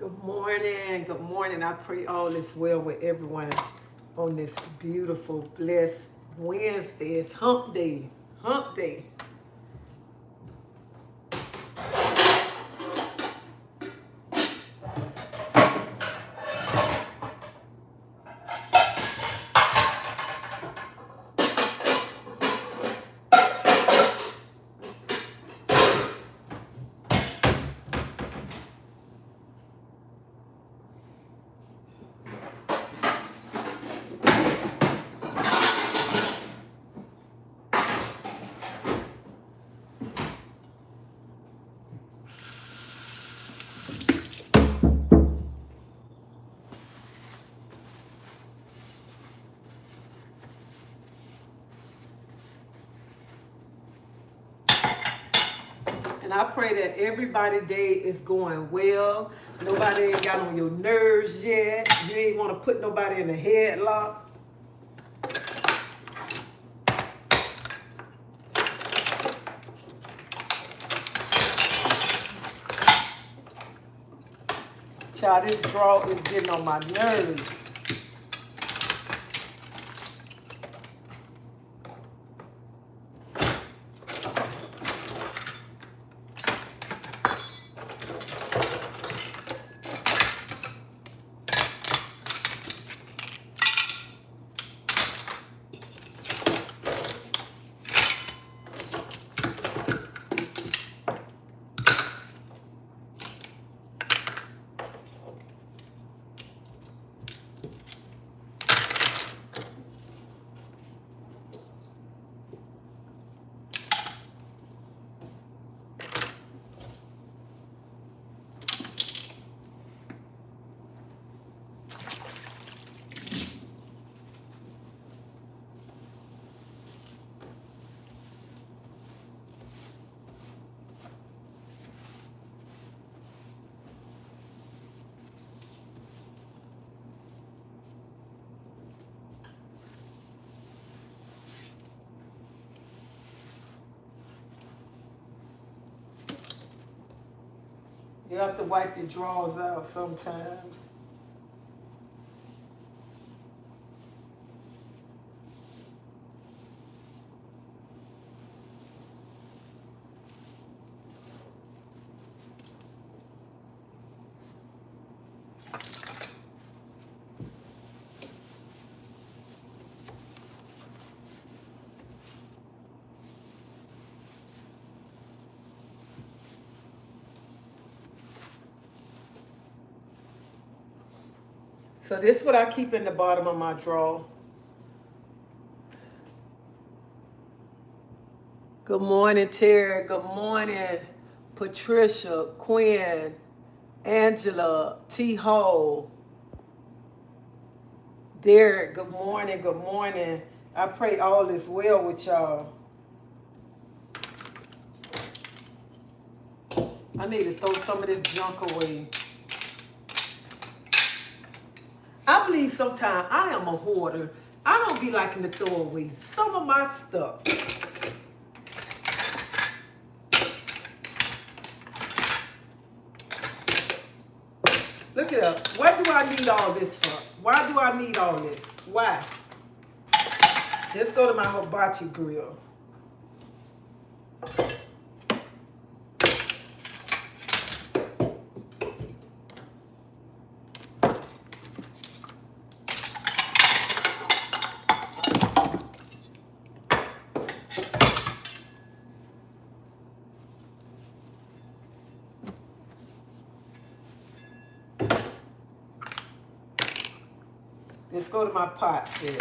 Good morning. Good morning. I pray all is well with everyone on this beautiful, blessed Wednesday. It's hump day. Hump day. And I pray that everybody's day is going well. Nobody ain't got on your nerves yet. You ain't want to put nobody in a headlock. Child, this draw is getting on my nerves. You have to wipe your drawers out sometimes. So this is what I keep in the bottom of my drawer. Good morning, Terry. Good morning, Patricia, Quinn, Angela, T. Hole, Derek. Good morning. Good morning. I pray all is well with y'all. I need to throw some of this junk away. I believe sometimes I am a hoarder. I don't be liking to throw away some of my stuff. Look it up. What do I need all this for? Why do I need all this? Why? Let's go to my hibachi grill. Let's go to my pot here.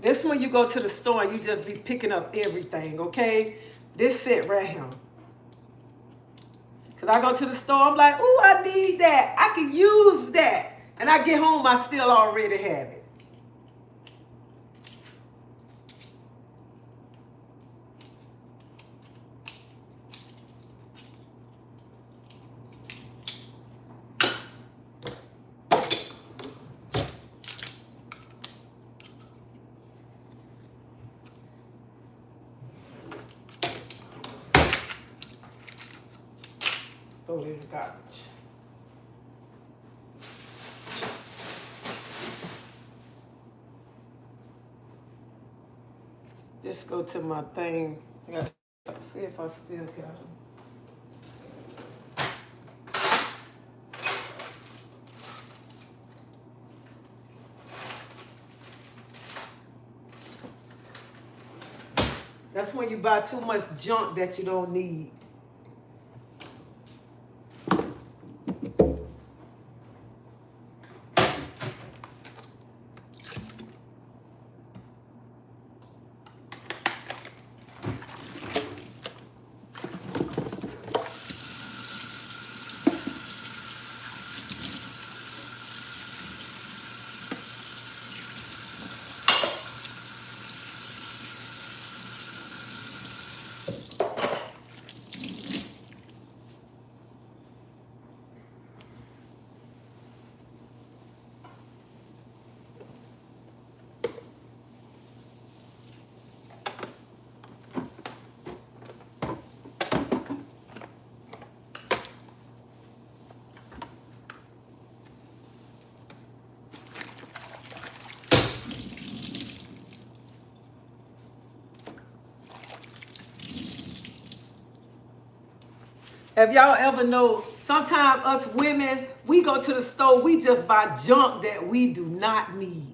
This when you go to the store and you just be picking up everything, okay? This set right here. Because I go to the store, I'm like, ooh, I need that. I can use that. And I get home, I still already have it. Throw it in the garbage. Just go to my thing. I gotta see if I still got them. That's when you buy too much junk that you don't need. Have y'all ever know, sometimes us women, we go to the store, we just buy junk that we do not need.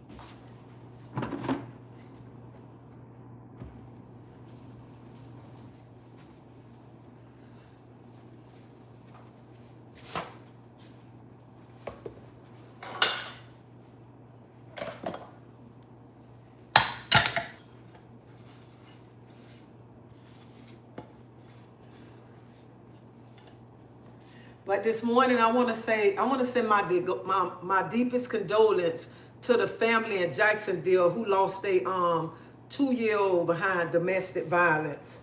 But this morning, I want to send my deepest condolence to the family in Jacksonville who lost a 2-year-old behind domestic violence.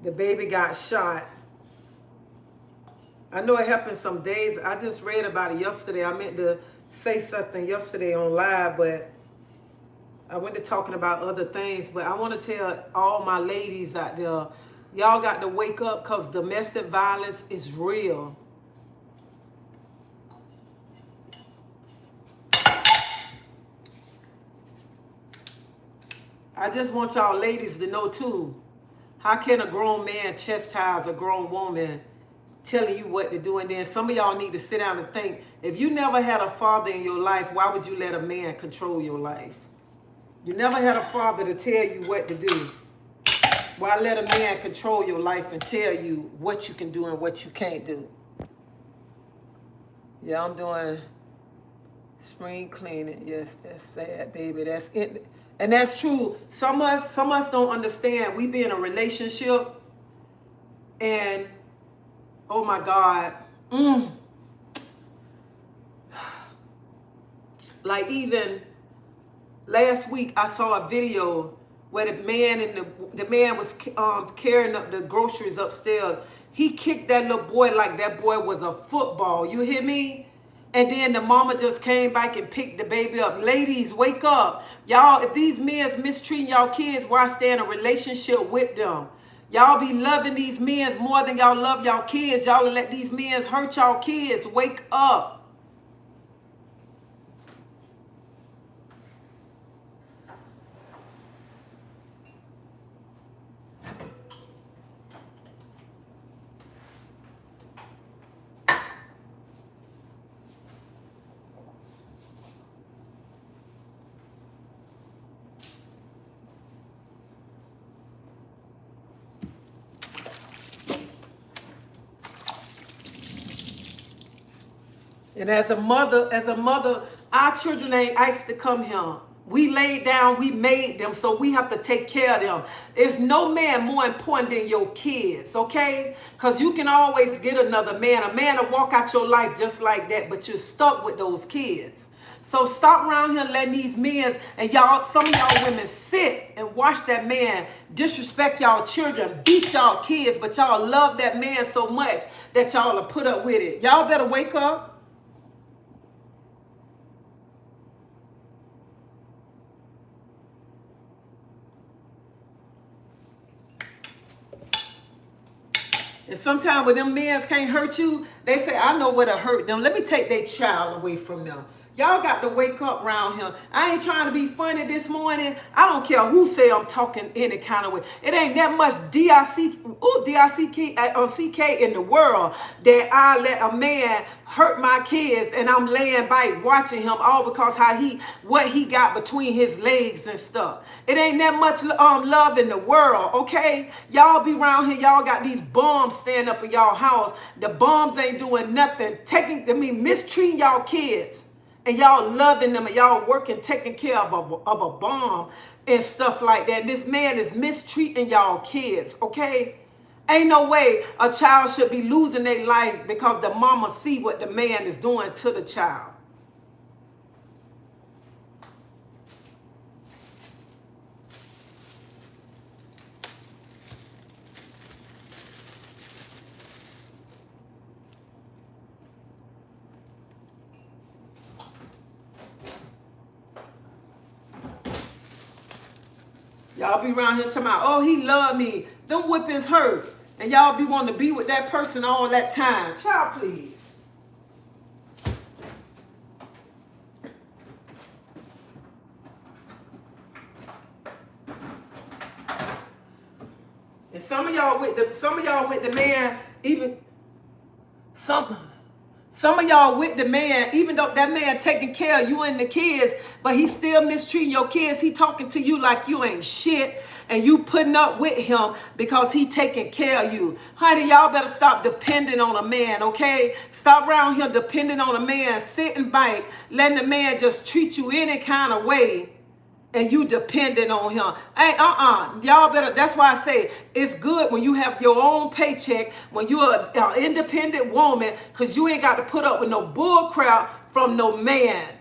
The baby got shot. I know it happened some days. I just read about it yesterday. I meant to say something yesterday on live, but I went to talking about other things. But I want to tell all my ladies out there, y'all got to wake up because domestic violence is real. I just want y'all ladies to know too, how can a grown man chastise a grown woman telling you what to do? And then some of y'all need to sit down and think, if you never had a father in your life, why would you let a man control your life? You never had a father to tell you what to do. Why let a man control your life and tell you what you can do and what you can't do? Yeah, I'm doing spring cleaning. Yes, that's sad, baby. That's it. And that's true. Some of us don't understand. We be in a relationship and, oh my God. Like even last week, I saw a video where the man was carrying up the groceries upstairs. He kicked that little boy like that boy was a football. You hear me? And then the mama just came back and picked the baby up. Ladies, wake up. Y'all, if these men mistreating y'all kids, why stay in a relationship with them? Y'all be loving these men more than y'all love y'all kids. Y'all let these men hurt y'all kids. Wake up. And as a mother, our children ain't asked to come here. We laid down, we made them, so we have to take care of them. There's no man more important than your kids, okay? Because you can always get another man. A man will walk out your life just like that, but you're stuck with those kids. So stop around here letting these men, and y'all, some of y'all women sit and watch that man disrespect y'all children, beat y'all kids, but y'all love that man so much that y'all will put up with it. Y'all better wake up. And sometimes when them men can't hurt you, they say, I know what to hurt them. Let me take their child away from them. Y'all got to wake up around here. I ain't trying to be funny this morning. I don't care who say I'm talking any kind of way. It ain't that much DICK in the world that I let a man hurt my kids and I'm laying back watching him all because what he got between his legs and stuff. It ain't that much love in the world, okay? Y'all be around here, y'all got these bums standing up in y'all house. The bums ain't doing nothing, mistreating y'all kids. And y'all loving them and y'all working, taking care of a bomb and stuff like that. And this man is mistreating y'all kids, okay? Ain't no way a child should be losing their life because the mama see what the man is doing to the child. Y'all be around here talking about, oh, he love me. Them whippings hurt. And y'all be wanting to be with that person all that time. Child, please. And some of y'all with the man, even some of y'all with the man, even though that man taking care of you and the kids, but he still mistreating your kids. He talking to you like you ain't shit, and you putting up with him because he taking care of you. Honey, y'all better stop depending on a man, okay? Stop around here depending on a man, sitting back, letting the man just treat you any kind of way, and you depending on him. Hey, y'all better, that's why I say it's good when you have your own paycheck, when you're an independent woman, because you ain't got to put up with no bull crap from no man.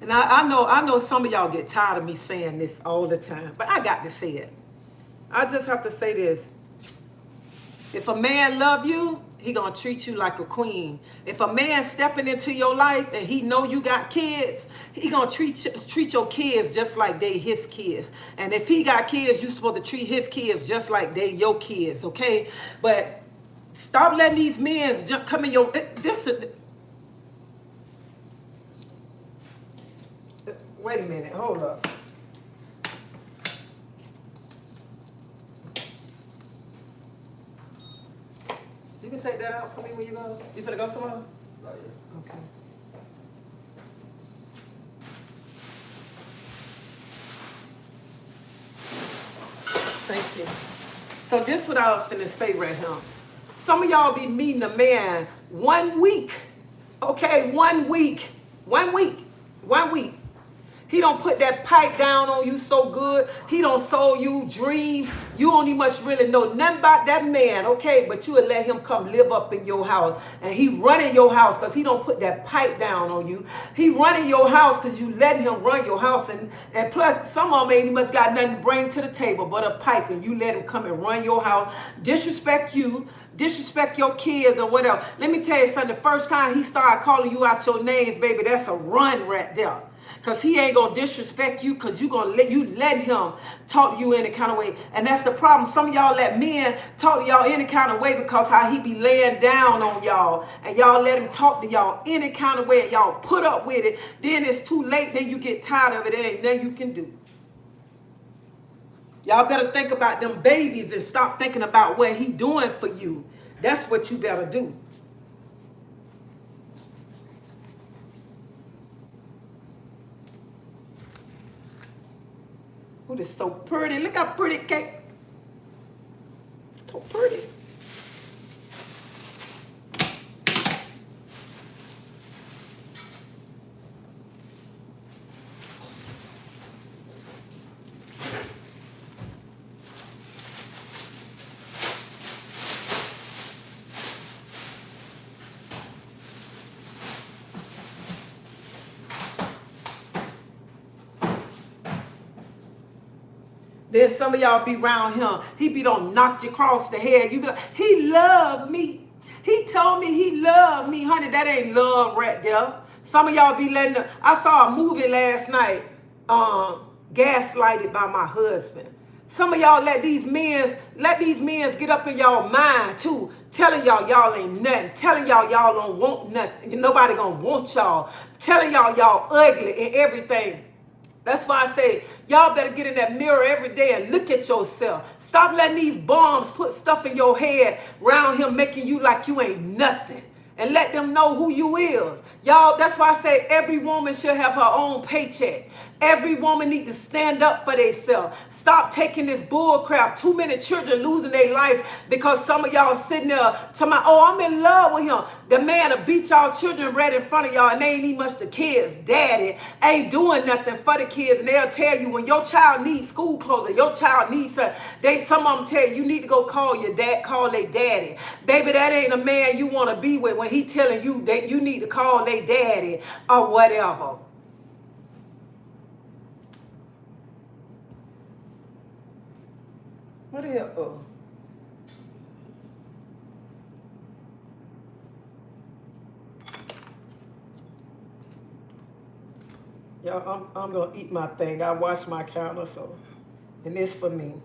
Now I know some of y'all get tired of me saying this all the time, but I got to say it. I just have to say this. If a man love you, he gonna treat you like a queen. If a man stepping into your life and he know you got kids, he gonna treat your kids just like they his kids. And if he got kids, you supposed to treat his kids just like they your kids, okay? But stop letting these men come in your wait a minute, hold up. You can take that out for me when you go. You finna go somewhere? Oh, yeah. Okay. Thank you. So this what I was finna say right here. Some of y'all be meeting a man 1 week. Okay, 1 week. 1 week. 1 week. He don't put that pipe down on you so good. He don't sold you dreams. You don't even much really know nothing about that man, okay? But you would let him come live up in your house. And he running your house because he don't put that pipe down on you. He running your house because you letting him run your house. And plus, some of them ain't even much got nothing to bring to the table but a pipe. And you let him come and run your house, disrespect you, disrespect your kids and whatever. Let me tell you something. The first time he started calling you out your names, baby, that's a run right there. Because he ain't going to disrespect you because you let him talk to you any kind of way. And that's the problem. Some of y'all let men talk to y'all any kind of way because how he be laying down on y'all. And y'all let him talk to y'all any kind of way. And y'all put up with it. Then it's too late. Then you get tired of it. There ain't nothing you can do. Y'all better think about them babies and stop thinking about what he doing for you. That's what you better do. Oh, this is so pretty. Look how pretty cake. So pretty. Then some of y'all be around him. He be done knocked you across the head. You be like, he loved me. He told me he loved me. Honey, that ain't love right there. Some of y'all be letting them. I saw a movie last night, Gaslighted by my husband. Some of y'all let these men get up in y'all mind too. Telling y'all ain't nothing. Telling y'all don't want nothing. Nobody gonna want y'all. Telling y'all ugly and everything. That's why I say, y'all better get in that mirror every day and look at yourself. Stop letting these bombs put stuff in your head around him making you like you ain't nothing. And let them know who you is. Y'all, that's why I say every woman should have her own paycheck. Every woman need to stand up for themselves. Stop taking this bull crap. Too many children losing their life because some of y'all sitting there talking about, oh, I'm in love with him. The man will beat y'all children right in front of y'all and they ain't even much the kids. Daddy ain't doing nothing for the kids. And they'll tell you when your child needs school clothes or your child needs something, some of them tell you need to go call your dad, call their daddy. Baby, that ain't a man you want to be with when he telling you that you need to call their daddy or whatever. What the hell? Oh. Y'all, I'm going to eat my thing. I wash my counter, so, and it's for me.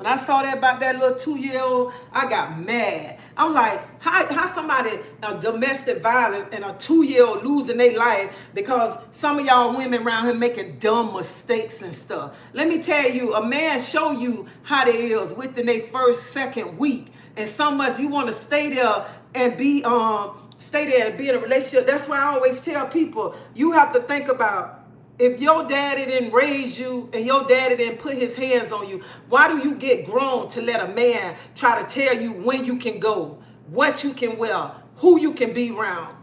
When I saw that about that little 2-year-old, I got mad. I'm like, how somebody, domestic violence and a 2-year-old losing their life because some of y'all women around here making dumb mistakes and stuff. Let me tell you, a man show you how they is within their first, second week. And so much you want to stay there and be in a relationship. That's why I always tell people, you have to think about, if your daddy didn't raise you and your daddy didn't put his hands on you, why do you get grown to let a man try to tell you when you can go, what you can wear, who you can be around?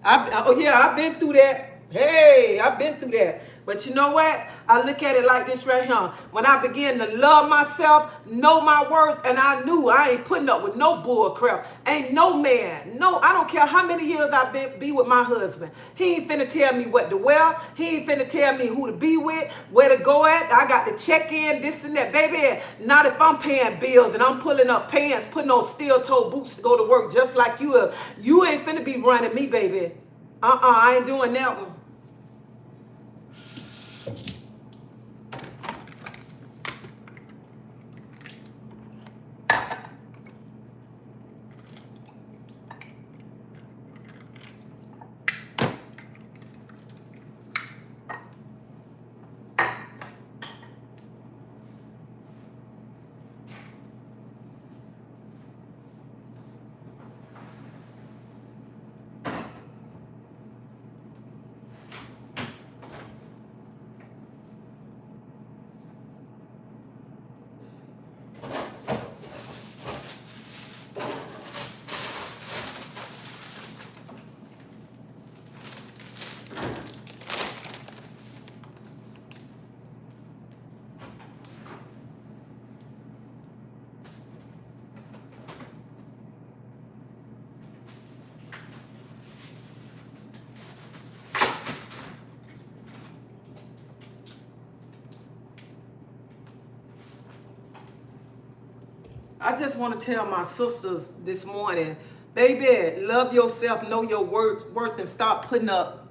I've been through that. Hey, I've been through that. But you know what? I look at it like this right here. When I began to love myself, know my worth, and I knew I ain't putting up with no bull crap. Ain't no man. No, I don't care how many years I've be with my husband. He ain't finna tell me what to wear. He ain't finna tell me who to be with, where to go at. I got to check in, this and that. Baby, not if I'm paying bills and I'm pulling up pants, putting on steel-toe boots to go to work just like you are. You ain't finna be running me, baby. I ain't doing that one. I just want to tell my sisters this morning, baby, love yourself, know your worth, and stop putting up.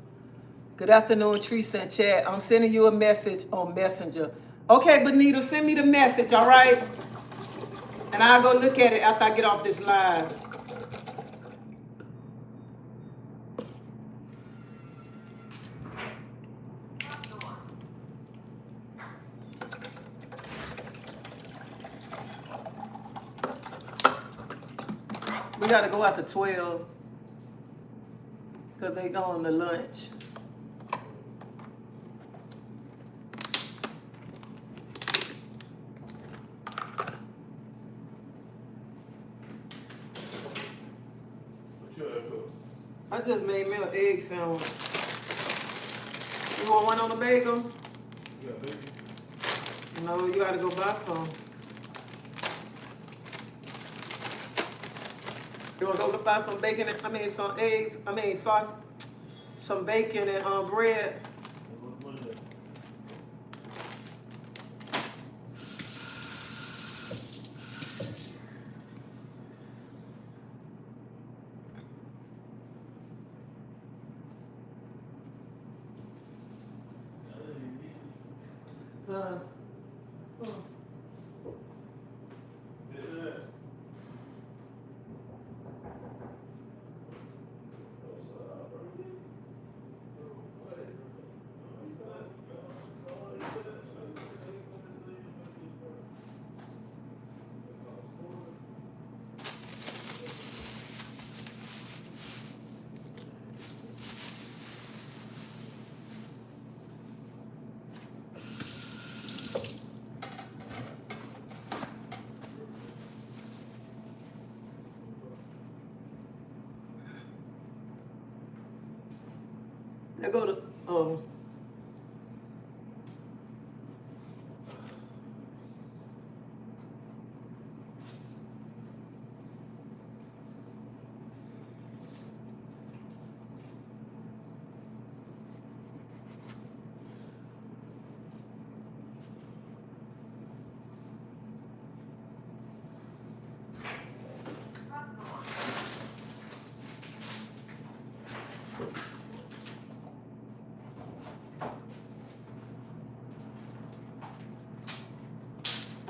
Good afternoon, Treasie and chat. I'm sending you a message on Messenger. Okay, Benita, send me the message, all right? And I'll go look at it after I get off this live. We got to go out to 12 because they going to lunch. I just made me an egg sandwich. You want one on the bagel? Yeah, baby. No, you gotta go buy some. You wanna go buy some bacon and, some eggs, sauce, some bacon and bread? They go to,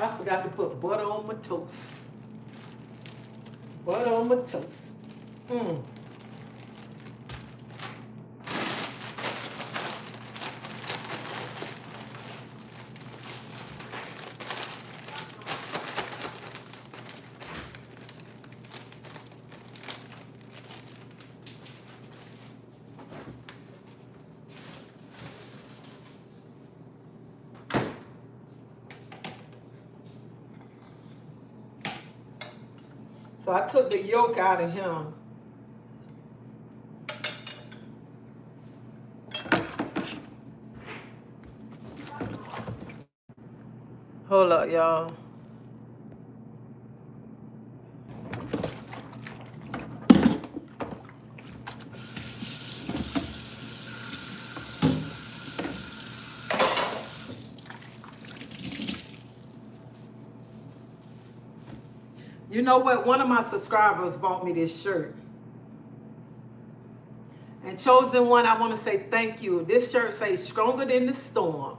I forgot to put butter on my toast. Butter on my toast. Mmm. So I took the yolk out of him. Hold up, y'all. You know what? One of my subscribers bought me this shirt. And Chosen One, I want to say thank you. This shirt says stronger than the storm.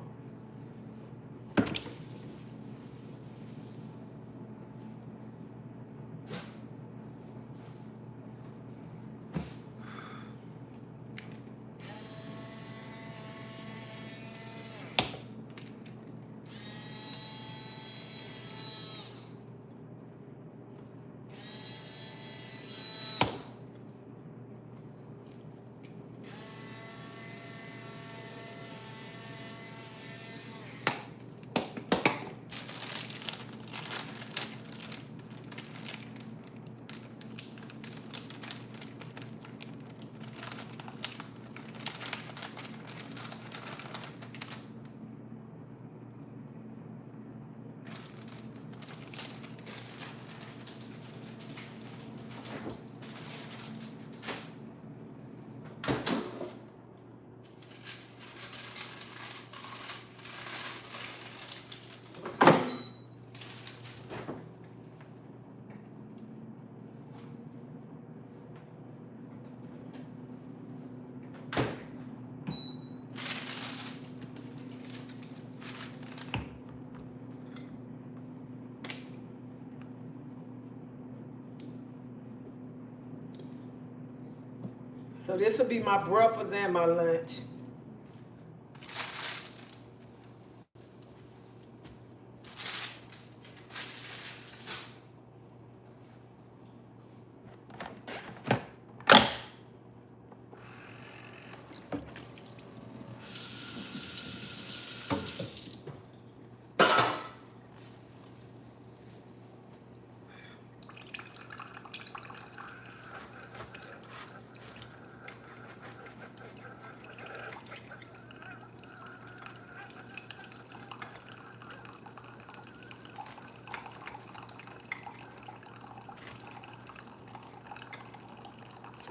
So this will be my breakfast and my lunch.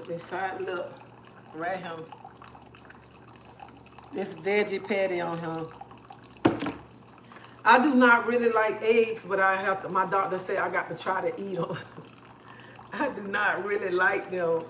So this side look right here. This veggie patty on him. I do not really like eggs, but I have to, my doctor said I got to try to eat them. I do not really like them.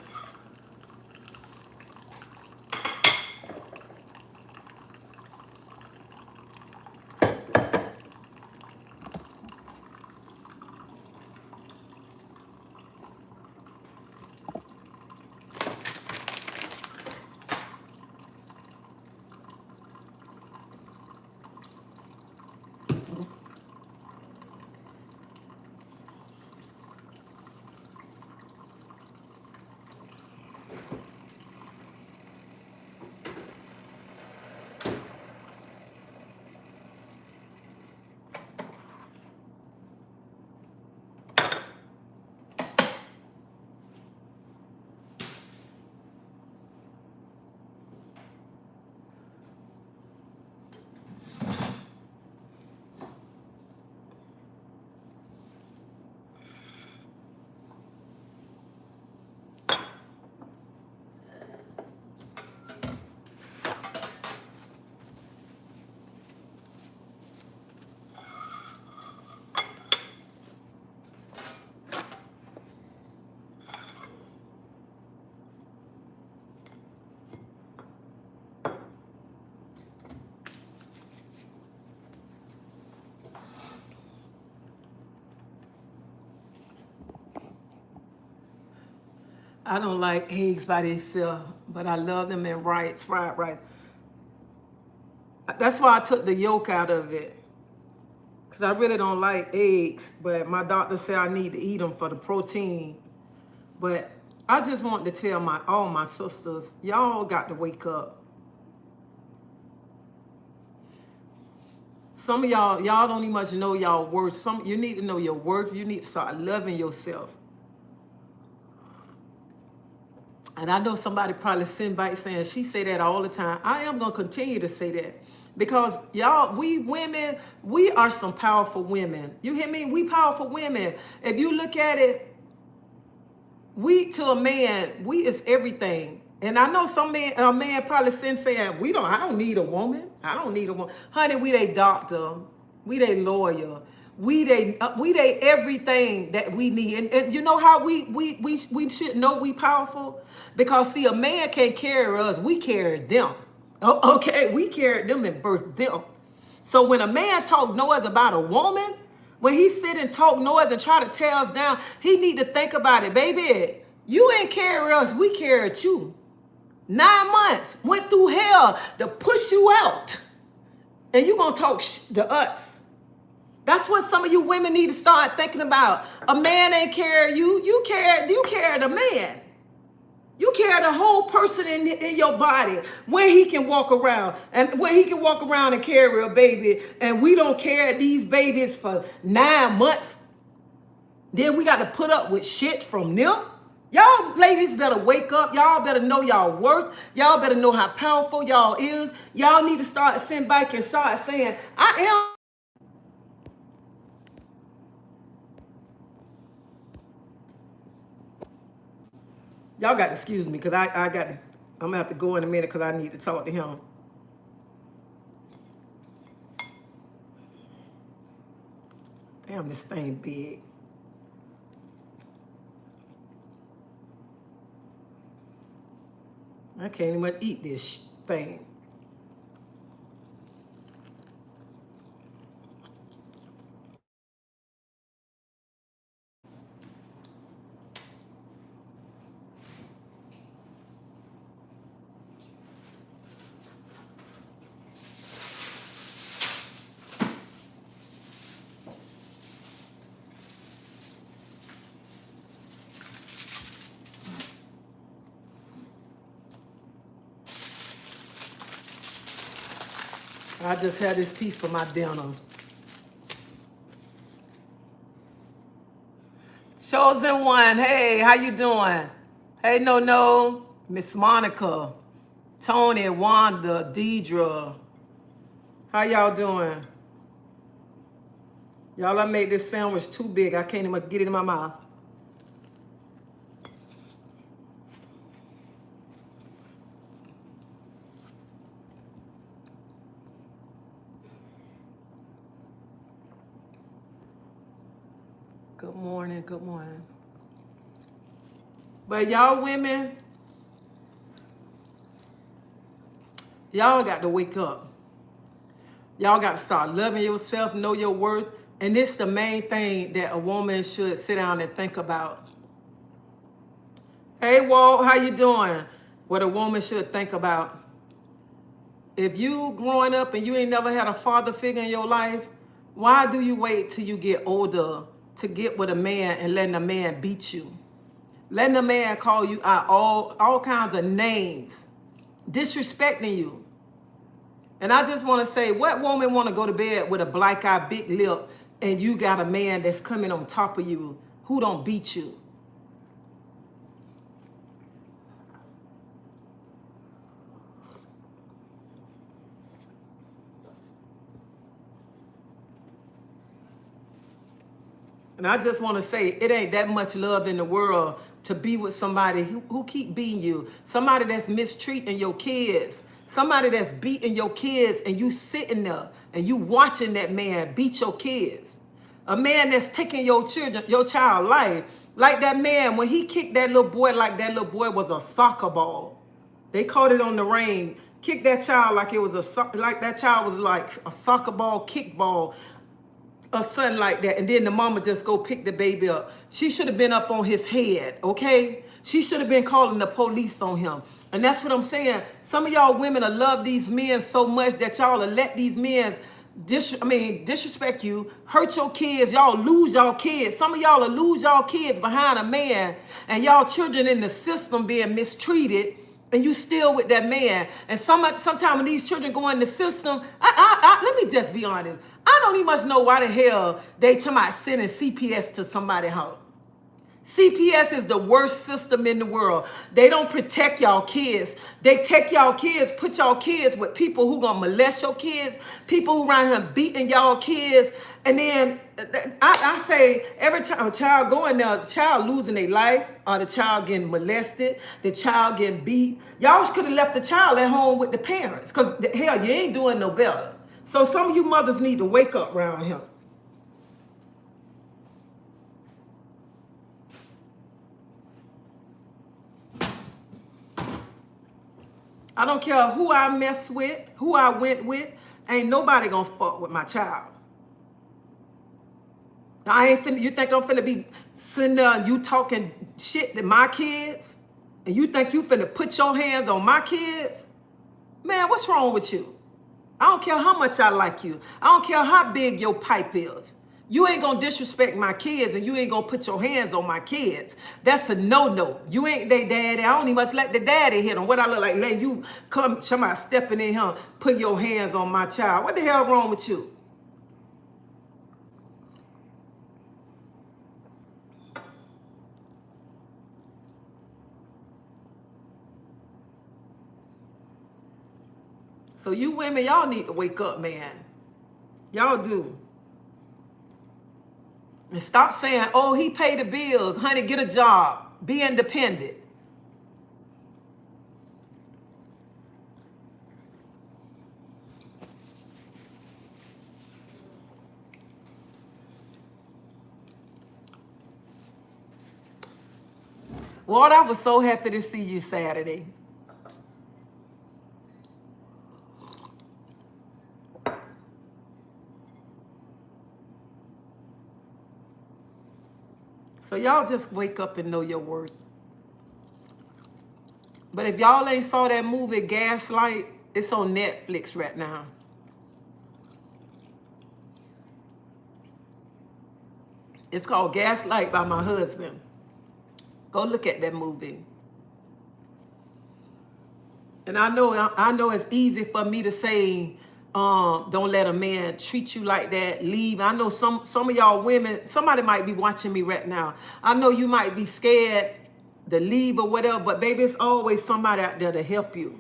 I don't like eggs by themselves, but I love them in rice, fried rice. That's why I took the yolk out of it. Because I really don't like eggs, but my doctor said I need to eat them for the protein. But I just want to tell all my sisters, y'all got to wake up. Some of y'all don't even much know y'all worth. You need to know your worth. You need to start loving yourself. And I know somebody probably sitting back saying, she say that all the time. I am going to continue to say that. Because y'all, we women, we are some powerful women. You hear me? We powerful women. If you look at it, we to a man, we is everything. And I know a man probably saying, I don't need a woman. I don't need a woman. Honey, we they doctor. We they lawyer. We they everything that we need. And you know how we should know we powerful? Because see, a man can't carry us, we carry them. Oh, okay, we carried them and birthed them. So when a man talk noise about a woman, when he sit and talk noise and try to tear us down, he need to think about it, baby. You ain't carry us, we carried you. 9 months, went through hell to push you out. And you gonna talk to us. That's what some of you women need to start thinking about. A man ain't carry you, you carry the man. You carry the whole person in your body where he can walk around and carry a baby. And we don't carry these babies for 9 months. Then we got to put up with shit from them. Y'all ladies better wake up. Y'all better know y'all worth. Y'all better know how powerful y'all is. Y'all need to start sitting back and start saying, I am. Y'all got to excuse me because I'm going to have to go in a minute because I need to talk to him. Damn, this thing big. I can't even eat this thing. I just had this piece for my dinner. Chosen one, hey, how you doing? Hey, no, Miss Monica, Tony, Wanda, Deidre. How y'all doing? Y'all, I made this sandwich too big. I can't even get it in my mouth. Good morning, good morning. But y'all women, y'all got to wake up. Y'all got to start loving yourself, know your worth. And this is the main thing that a woman should sit down and think about. Hey, Walt, how you doing? What a woman should think about. If you growing up and you ain't never had a father figure in your life, why do you wait till you get older to get with a man and letting a man beat you? Letting a man call you out all kinds of names, disrespecting you. And I just want to say, what woman want to go to bed with a black eye, big lip, and you got a man that's coming on top of you who don't beat you? And I just want to say, it ain't that much love in the world to be with somebody who keep beating you, somebody that's mistreating your kids, somebody that's beating your kids, and you sitting there and you watching that man beat your kids. A man that's taking your child life, like that man when he kicked that little boy like that little boy was a soccer ball. They caught it on the ring. Kicked that child like it was like that child was like a soccer ball, kickball. a son like that, and then the mama just go pick the baby up. She should have been up on his head, okay? She should have been calling the police on him. And that's what I'm saying. Some of y'all women will love these men so much that y'all will let these men disrespect you, hurt your kids. Y'all lose y'all kids. Some of y'all will lose y'all kids behind a man, and y'all children in the system being mistreated, and you still with that man. And sometimes when these children go in the system, let me just be honest. I don't even much know why the hell they talking about sending CPS to somebody's house. CPS is the worst system in the world. They don't protect y'all kids. They take y'all kids, put y'all kids with people who gonna molest your kids, people who around here beating y'all kids. And then I say every time a child go in there, the child losing their life, or the child getting molested, the child getting beat. Y'all could have left the child at home with the parents, because hell, you ain't doing no better. So some of you mothers need to wake up around here. I don't care who I mess with, who I went with. Ain't nobody gonna fuck with my child. I ain't finna, you think I'm finna be sitting there and you talking shit to my kids? And you think you finna put your hands on my kids? Man, what's wrong with you? I don't care how much I like you. I don't care how big your pipe is. You ain't gonna disrespect my kids, and you ain't gonna put your hands on my kids. That's a no-no. You ain't they daddy. I don't even much let the daddy hit them. What I look like letting you come, somebody stepping in here, put your hands on my child. What the hell wrong with you? So you women, y'all need to wake up, man. Y'all do. And stop saying, oh, he paid the bills. Honey, get a job. Be independent. Lord, I was so happy to see you Saturday. So y'all just wake up and know your worth. But if y'all ain't saw that movie Gaslight, it's on Netflix right now. It's called Gaslight by my husband. Go look at that movie. And I know it's easy for me to say, don't let a man treat you like that. Leave. I know some of y'all women, somebody might be watching me right now. I know you might be scared to leave or whatever, but baby, it's always somebody out there to help you.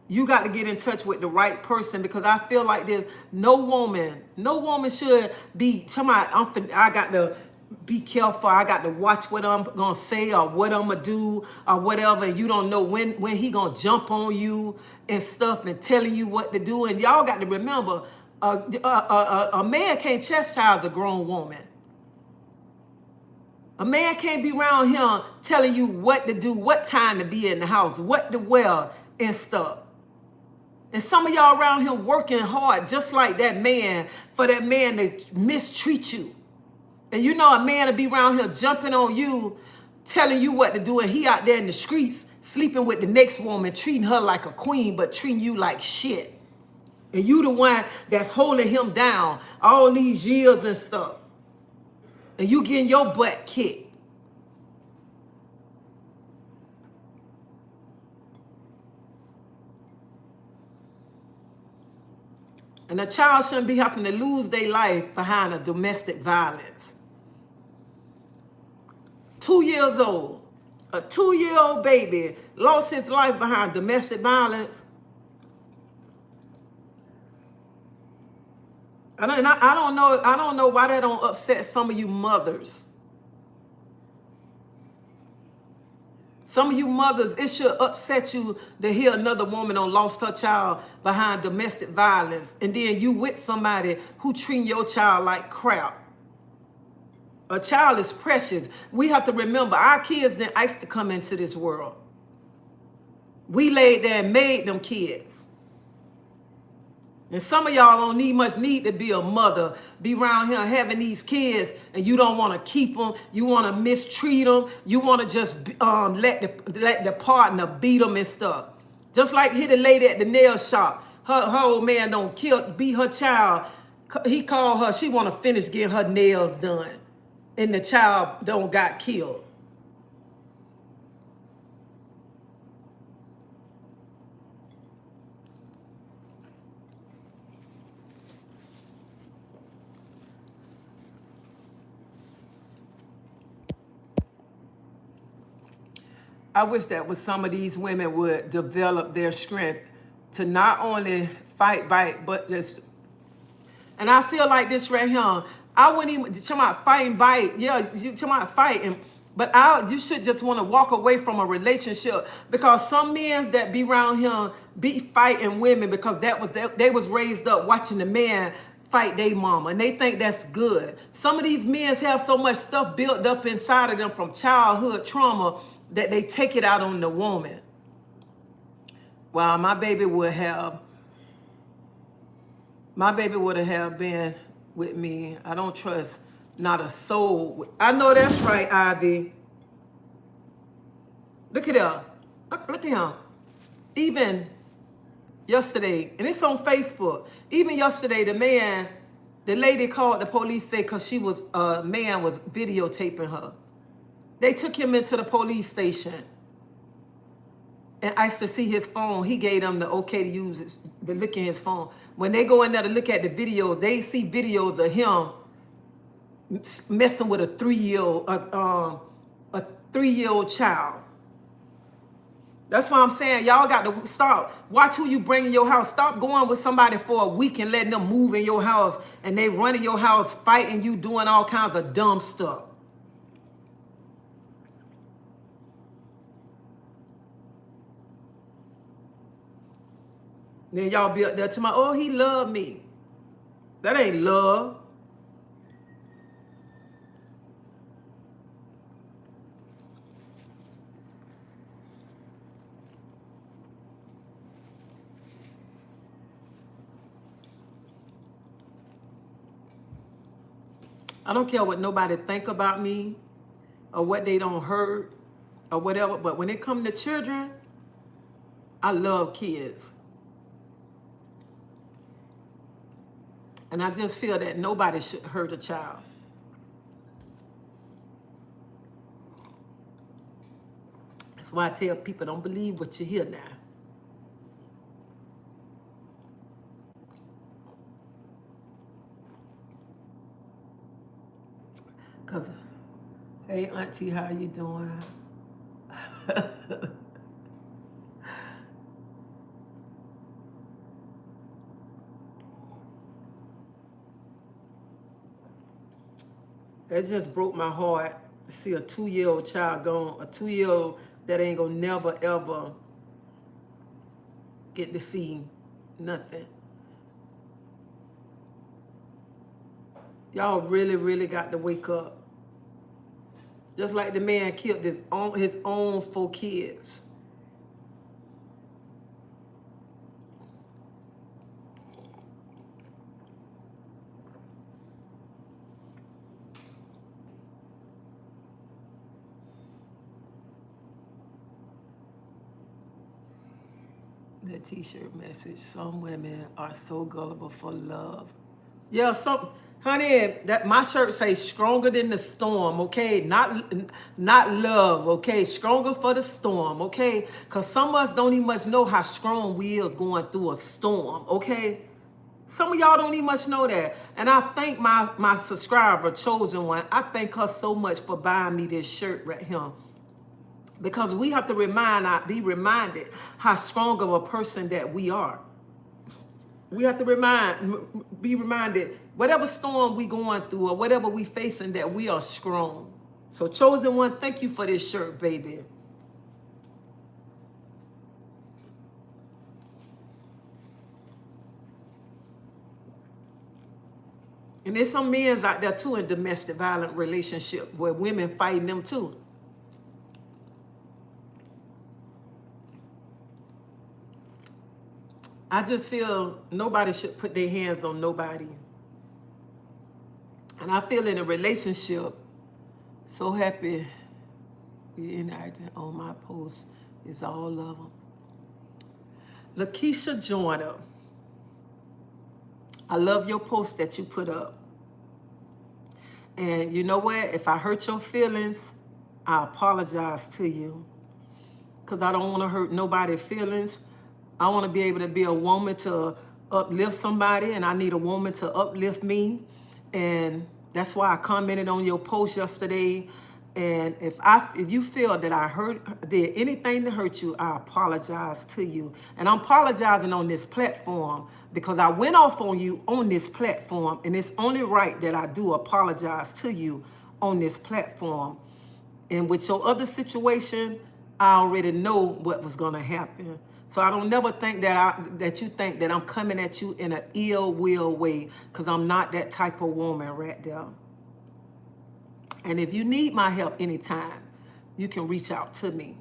You got to get in touch with the right person, because I feel like there's no woman should be somebody, I got to be careful. I got to watch what I'm going to say or what I'm going to do or whatever. And you don't know when he going to jump on you and stuff and telling you what to do. And y'all got to remember, a man can't chastise a grown woman. A man can't be around him telling you what to do, what time to be in the house, what to wear and stuff. And some of y'all around here working hard just like that man, for that man to mistreat you. And you know a man will be around here jumping on you, telling you what to do, and he out there in the streets sleeping with the next woman, treating her like a queen, but treating you like shit. And you the one that's holding him down all these years and stuff. And you getting your butt kicked. And a child shouldn't be having to lose their life behind a domestic violence. 2 years old. A 2-year-old baby lost his life behind domestic violence. I don't know why that don't upset some of you mothers. Some of you mothers, it should upset you to hear another woman done lost her child behind domestic violence, and then you with somebody who treat your child like crap. A child is precious. We have to remember, our kids didn't ask to come into this world. We laid there and made them kids. And some of y'all don't need to be a mother, be around here having these kids, and you don't want to keep them. You want to mistreat them. You want to just let the partner beat them and stuff. Just like hit a lady at the nail shop. Her old man don't beat her child. He called her. She want to finish getting her nails done, and the child don't got killed. I wish that was some of these women would develop their strength to not only fight back, but just, and I feel like this right here, I wouldn't even, talking about fighting back, yeah, you talking about fighting, but you should just want to walk away from a relationship, because some men that be around here be fighting women because they was raised up watching the man fight their mama, and they think that's good. Some of these men have so much stuff built up inside of them from childhood trauma that they take it out on the woman. Well, my baby would have been with me. I don't trust not a soul. I know that's right, Ivy. Look at her. Look at him. Even yesterday, and it's on Facebook. Even yesterday, the lady called the police, say because a man was videotaping her. They took him into the police station and asked to see his phone. He gave them the okay to use it, to look at his phone. When they go in there to look at the video, they see videos of him messing with a 3-year-old child. That's why I'm saying y'all got to stop. Watch who you bring in your house. Stop going with somebody for a week and letting them move in your house and they running your house, fighting you, doing all kinds of dumb stuff. Then y'all be up there to my, oh, he loved me. That ain't love. I don't care what nobody think about me or what they don't hurt or whatever, but when it comes to children, I love kids. And I just feel that nobody should hurt a child. That's why I tell people, don't believe what you hear now. Because, hey, Auntie, how you doing? It just broke my heart to see a 2-year-old child gone, a 2-year-old that ain't gonna never, ever get to see nothing. Y'all really, really got to wake up. Just like the man killed his own 4 kids. The t-shirt message, some women are so gullible for love. Yeah, honey, that my shirt says stronger than the storm, okay? Not love, okay? Stronger for the storm, okay? Because some of us don't even much know how strong we is going through a storm, okay? Some of y'all don't even much know that. And I thank my subscriber, Chosen One. I thank her so much for buying me this shirt right here. Because we have to be reminded how strong of a person that we are. We have to be reminded, whatever storm we going through or whatever we facing, that we are strong. So Chosen One, thank you for this shirt, baby. And there's some men out there too in domestic violent relationship where women fighting them too. I just feel nobody should put their hands on nobody. And I feel in a relationship, so happy we enacted on my post. It's all of them. Lakeisha Joyner, I love your post that you put up. And you know what? If I hurt your feelings, I apologize to you. Because I don't want to hurt nobody's feelings. I want to be able to be a woman to uplift somebody, and I need a woman to uplift me. And that's why I commented on your post yesterday. And if you feel that I did anything to hurt you, I apologize to you. And I'm apologizing on this platform because I went off on you on this platform, and it's only right that I do apologize to you on this platform. And with your other situation, I already know what was going to happen. So I don't never think that you think that I'm coming at you in an ill will way, because I'm not that type of woman right there. And if you need my help anytime, you can reach out to me.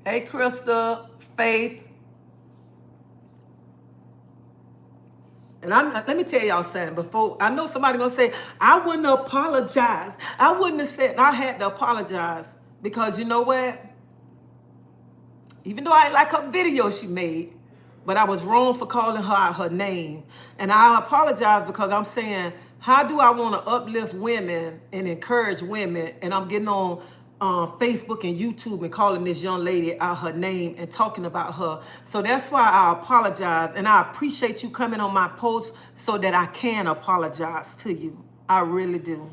Hey, Krista, Faith. And let me tell y'all something before. I know somebody gonna say, I wouldn't apologize. I wouldn't have said, I had to apologize. Because you know what? Even though I didn't like her video she made, but I was wrong for calling her out her name. And I apologize because I'm saying, how do I want to uplift women and encourage women? And I'm getting on Facebook and YouTube and calling this young lady out her name and talking about her. So that's why I apologize. And I appreciate you coming on my post so that I can apologize to you. I really do.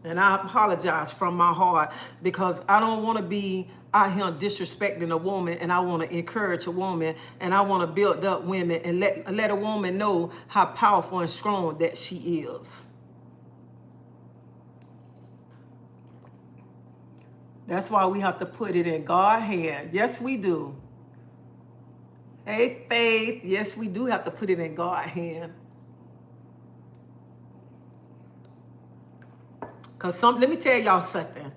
And I apologize from my heart because I don't want to be out here disrespecting a woman, and I want to encourage a woman, and I want to build up women and let a woman know how powerful and strong that she is. That's why we have to put it in God's hand. Yes, we do. Hey, Faith. Yes, we do have to put it in God's hand. Because let me tell y'all something.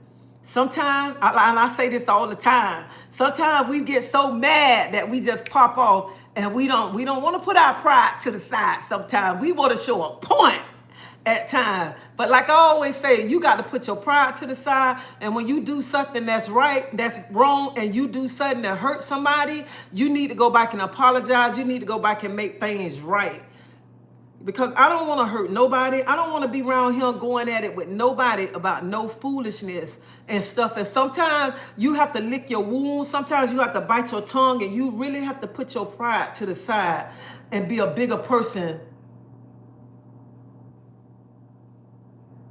Sometimes, and I say this all the time, sometimes we get so mad that we just pop off, and we don't want to put our pride to the side sometimes. We want to show a point at times. But like I always say, you got to put your pride to the side, and when you do something that's right, that's wrong, and you do something that hurts somebody, you need to go back and apologize. You need to go back and make things right. Because I don't want to hurt nobody. I don't want to be around here going at it with nobody about no foolishness and stuff. And sometimes you have to lick your wounds. Sometimes you have to bite your tongue, and you really have to put your pride to the side and be a bigger person.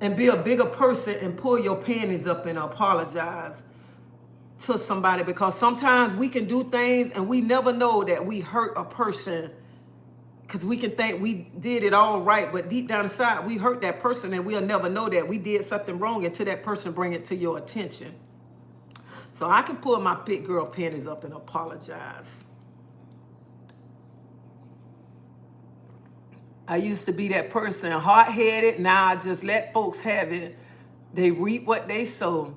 And be a bigger person and pull your panties up and apologize to somebody. Because sometimes we can do things and we never know that we hurt a person. Because we can think we did it all right, but deep down inside, we hurt that person, and we'll never know that we did something wrong until that person bring it to your attention. So I can pull my big girl panties up and apologize. I used to be that person, hard-headed. Now I just let folks have it. They reap what they sow.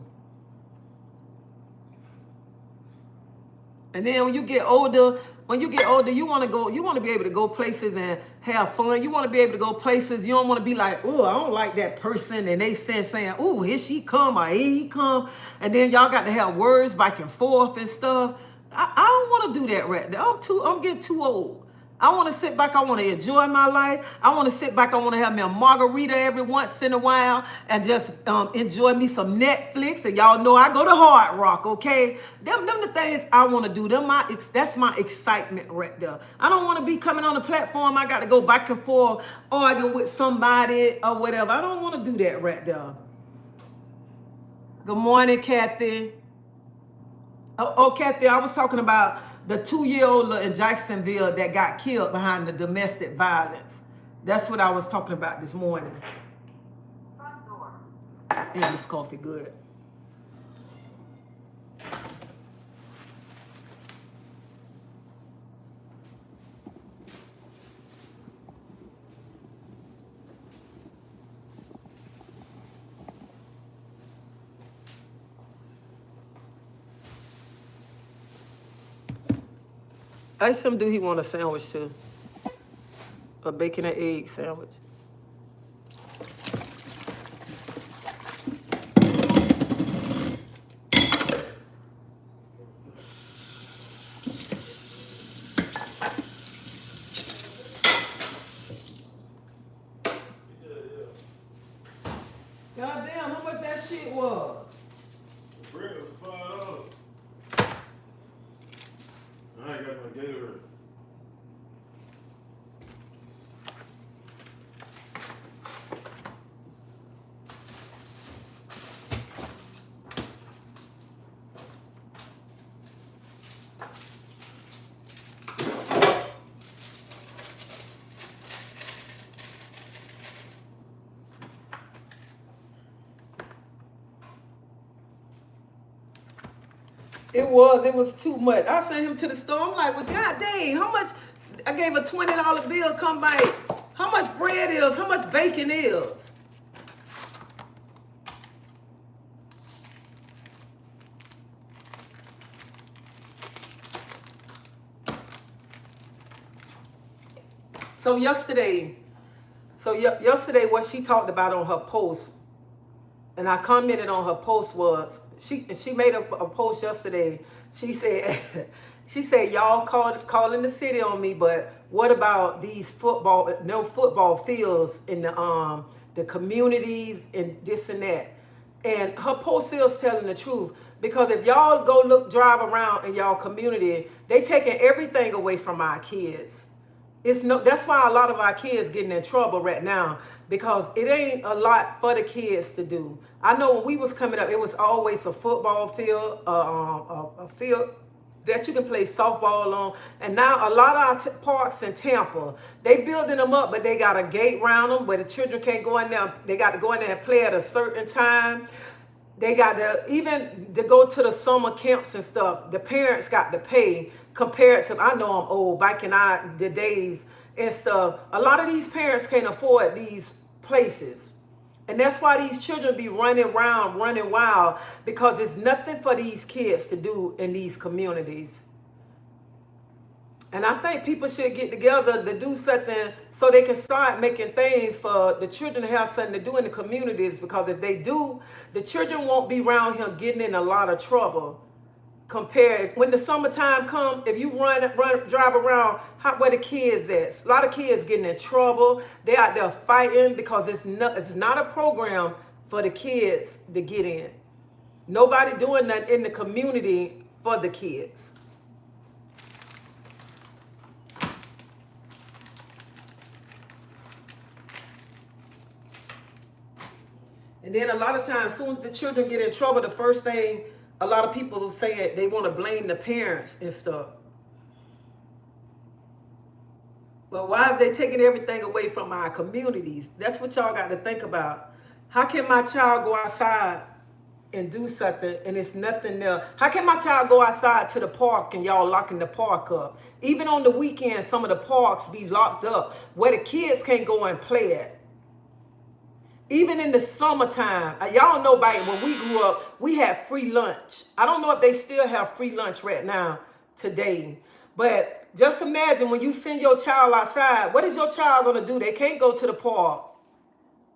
And then when you get older, you want to be able to go places and have fun. You want to be able to go places. You don't want to be like, oh, I don't like that person. And they saying, oh, here she come or here he come. And then y'all got to have words back and forth and stuff. I don't want to do that right there. I'm getting too old. I want to sit back. I want to enjoy my life. I want to sit back. I want to have me a margarita every once in a while and just enjoy me some Netflix. And y'all know I go to Hard Rock, okay? Them the things I want to do. That's my excitement right there. I don't want to be coming on the platform. I got to go back and forth arguing with somebody or whatever. I don't want to do that right there. Good morning, Kathy. Oh, Kathy, I was talking about the 2-year-old in Jacksonville that got killed behind the domestic violence. That's what I was talking about this morning. Damn, this coffee good. I asked him, do he want a sandwich too? A bacon and egg sandwich. God damn, how much that shit was? The bread was $5. I ain't got my Gatorade. It was too much. I sent him to the store. I'm like, well, God dang, how much? I gave a $20 bill. Come by. How much bread is? How much bacon is? So yesterday, what she talked about on her post, and I commented on her post was she made a post yesterday. She said she said y'all calling the city on me, but what about these no football fields in the communities and this and that. And her post is telling the truth, because if y'all drive around in y'all community, they taking everything away from our kids. That's why a lot of our kids getting in trouble right now, because it ain't a lot for the kids to do. I know when we was coming up, it was always a football field, a field that you can play softball on. And now a lot of our parks in Tampa, they building them up, but they got a gate around them where the children can't go in there. They got to go in there and play at a certain time. They got to, even to go to the summer camps and stuff, the parents got to pay. Compared to, I know I'm old, back in the days and stuff, a lot of these parents can't afford these places. And that's why these children be running around, running wild, because there's nothing for these kids to do in these communities. And I think people should get together to do something so they can start making things for the children to have something to do in the communities, because if they do, the children won't be around here getting in a lot of trouble. Compared when the summertime come, if you drive around where the kids at, a lot of kids getting in trouble. They out there fighting because it's not a program for the kids to get in. Nobody doing that in the community for the kids. And then a lot of times, as soon as the children get in trouble, the first thing a lot of people say, they want to blame the parents and stuff. But why is they taking everything away from our communities? That's what y'all got to think about. How can my child go outside and do something and it's nothing there? How can my child go outside to the park and y'all locking the park up? Even on the weekend, some of the parks be locked up where the kids can't go and play at. Even in the summertime, y'all know back when we grew up, we had free lunch. I don't know if they still have free lunch right now today. But just imagine when you send your child outside, what is your child going to do? They can't go to the park.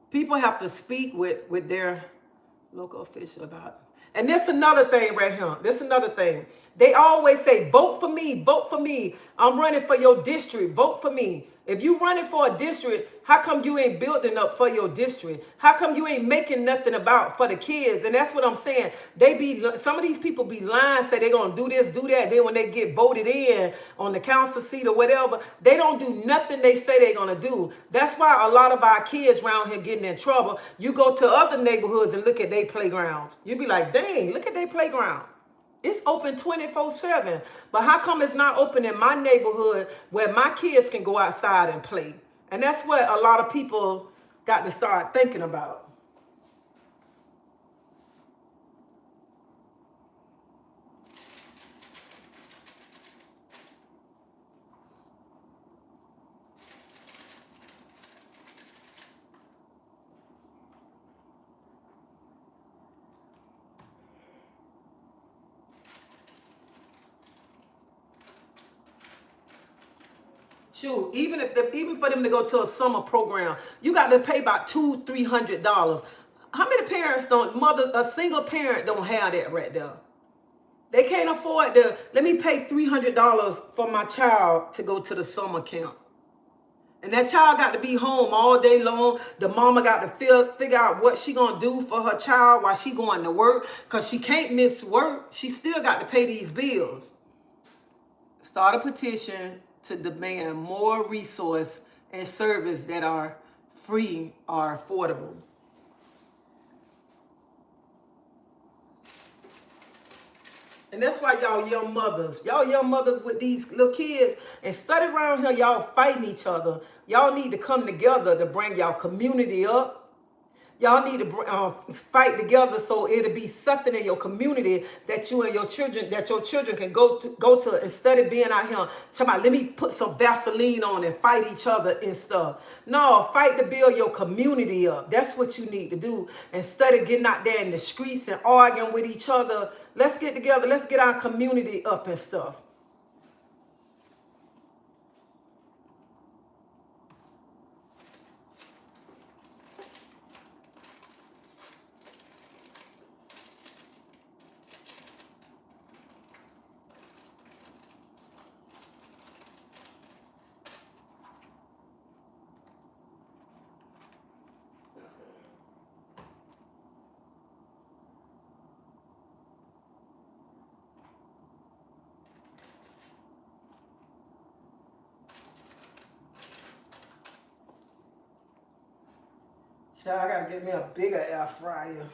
People have to speak with their local official about it. And this another thing right here. This another thing. They always say, vote for me, vote for me. I'm running for your district, vote for me. If you running for a district, how come you ain't building up for your district? How come you ain't making nothing about for the kids? And that's what I'm saying. Some of these people be lying, say they're going to do this, do that. Then when they get voted in on the council seat or whatever, they don't do nothing they say they're going to do. That's why a lot of our kids around here getting in trouble. You go to other neighborhoods and look at their playgrounds. You be like, dang, look at their playground. It's open 24/7. But how come it's not open in my neighborhood where my kids can go outside and play? And that's what a lot of people got to start thinking about. Shoot, even for them to go to a summer program, you got to pay about $200-300. How many parents a single parent don't have that right there? They can't afford to, let me pay $300 for my child to go to the summer camp. And that child got to be home all day long. The mama got to figure out what she gonna do for her child while she going to work, because she can't miss work. She still got to pay these bills. Start a petition to demand more resource and service that are free or affordable. And that's why y'all young mothers with these little kids, instead of around here y'all fighting each other, y'all need to come together to bring y'all community up. Y'all need to fight together so it'll be something in your community that you and your children can go to, instead of being out here talking about, let me put some Vaseline on and fight each other and stuff. No, fight to build your community up. That's what you need to do. Instead of getting out there in the streets and arguing with each other, let's get together. Let's get our community up and stuff. Child, I gotta get me a bigger air fryer.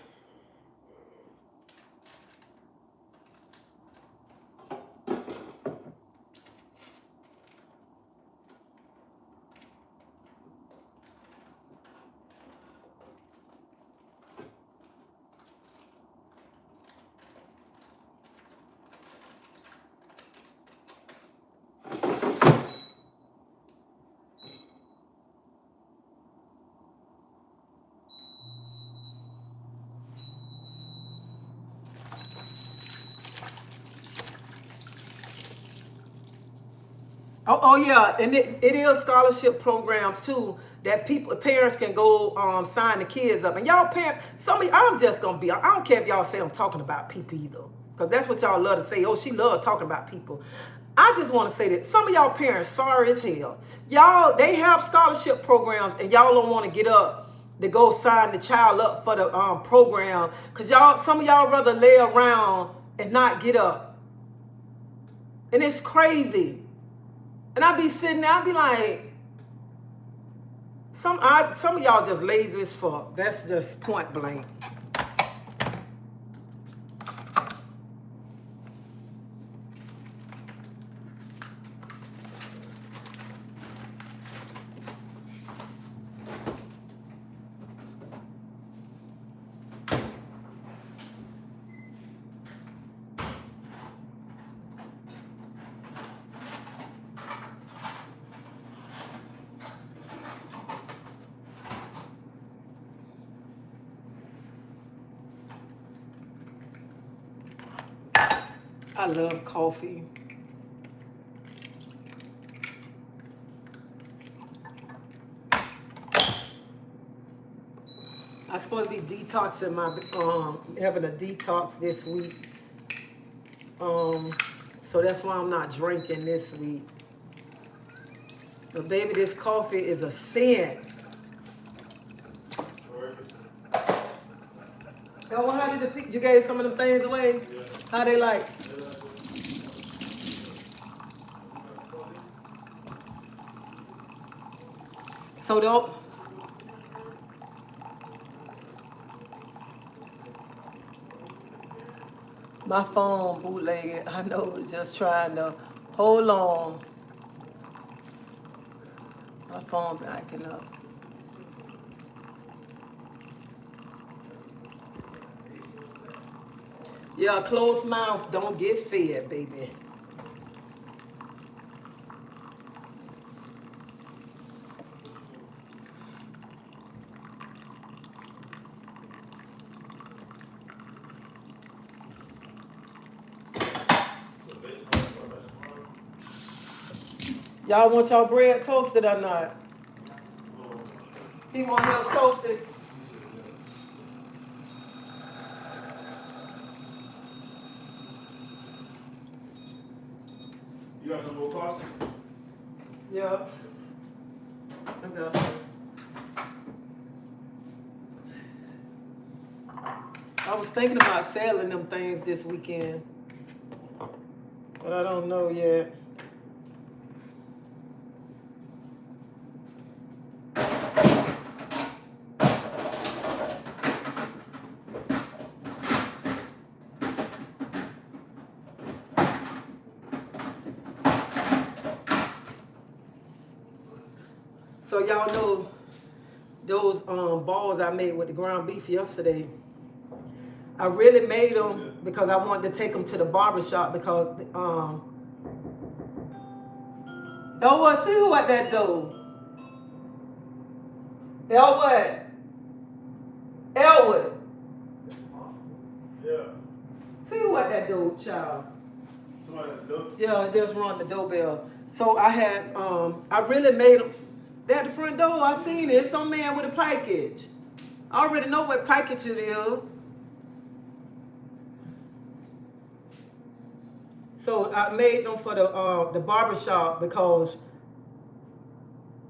Oh yeah, and it is scholarship programs too that parents can go sign the kids up. And y'all parents, I'm just gonna be, I don't care if y'all say I'm talking about people either, because that's what y'all love to say. Oh, she love talking about people. I just want to say that some of y'all parents sorry as hell. They have scholarship programs and y'all don't want to get up to go sign the child up for the program, because some of y'all rather lay around and not get up. And it's crazy. And I be sitting there, I be like, some of y'all just lazy as fuck. That's just point blank. I love coffee. I'm supposed to be detoxing having a detox this week. So that's why I'm not drinking this week. But baby, this coffee is a sin. Yo, how did you gave some of them things away? Yeah. How they like? So don't. My phone bootlegged. I know, just trying to hold on. My phone backing up. Yeah, closed mouth don't get fed, baby. Y'all want y'all bread toasted or not? He want his toasted. You got some more pasta? Yeah. I got some. I was thinking about selling them things this weekend, but I don't know yet. So y'all know those balls I made with the ground beef yesterday. I really made them because I wanted to take them to the barber shop because Elwood, see who at that door? Elwood. Elwood. Yeah. See who at that door, child? Somebody at the door? Yeah, just rung the doorbell. So I had I really made them. They at the front door, I seen it. It's some man with a package. I already know what package it is. So I made them for the barber shop because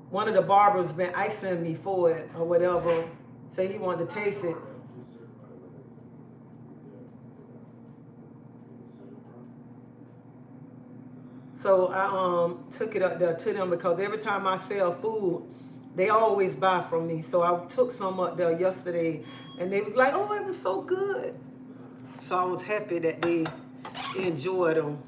one of the barbers been asking me for it or whatever. Say he wanted to taste it. So I took it up there to them because every time I sell food, they always buy from me. So I took some up there yesterday and they was like, oh, it was so good. So I was happy that they enjoyed them.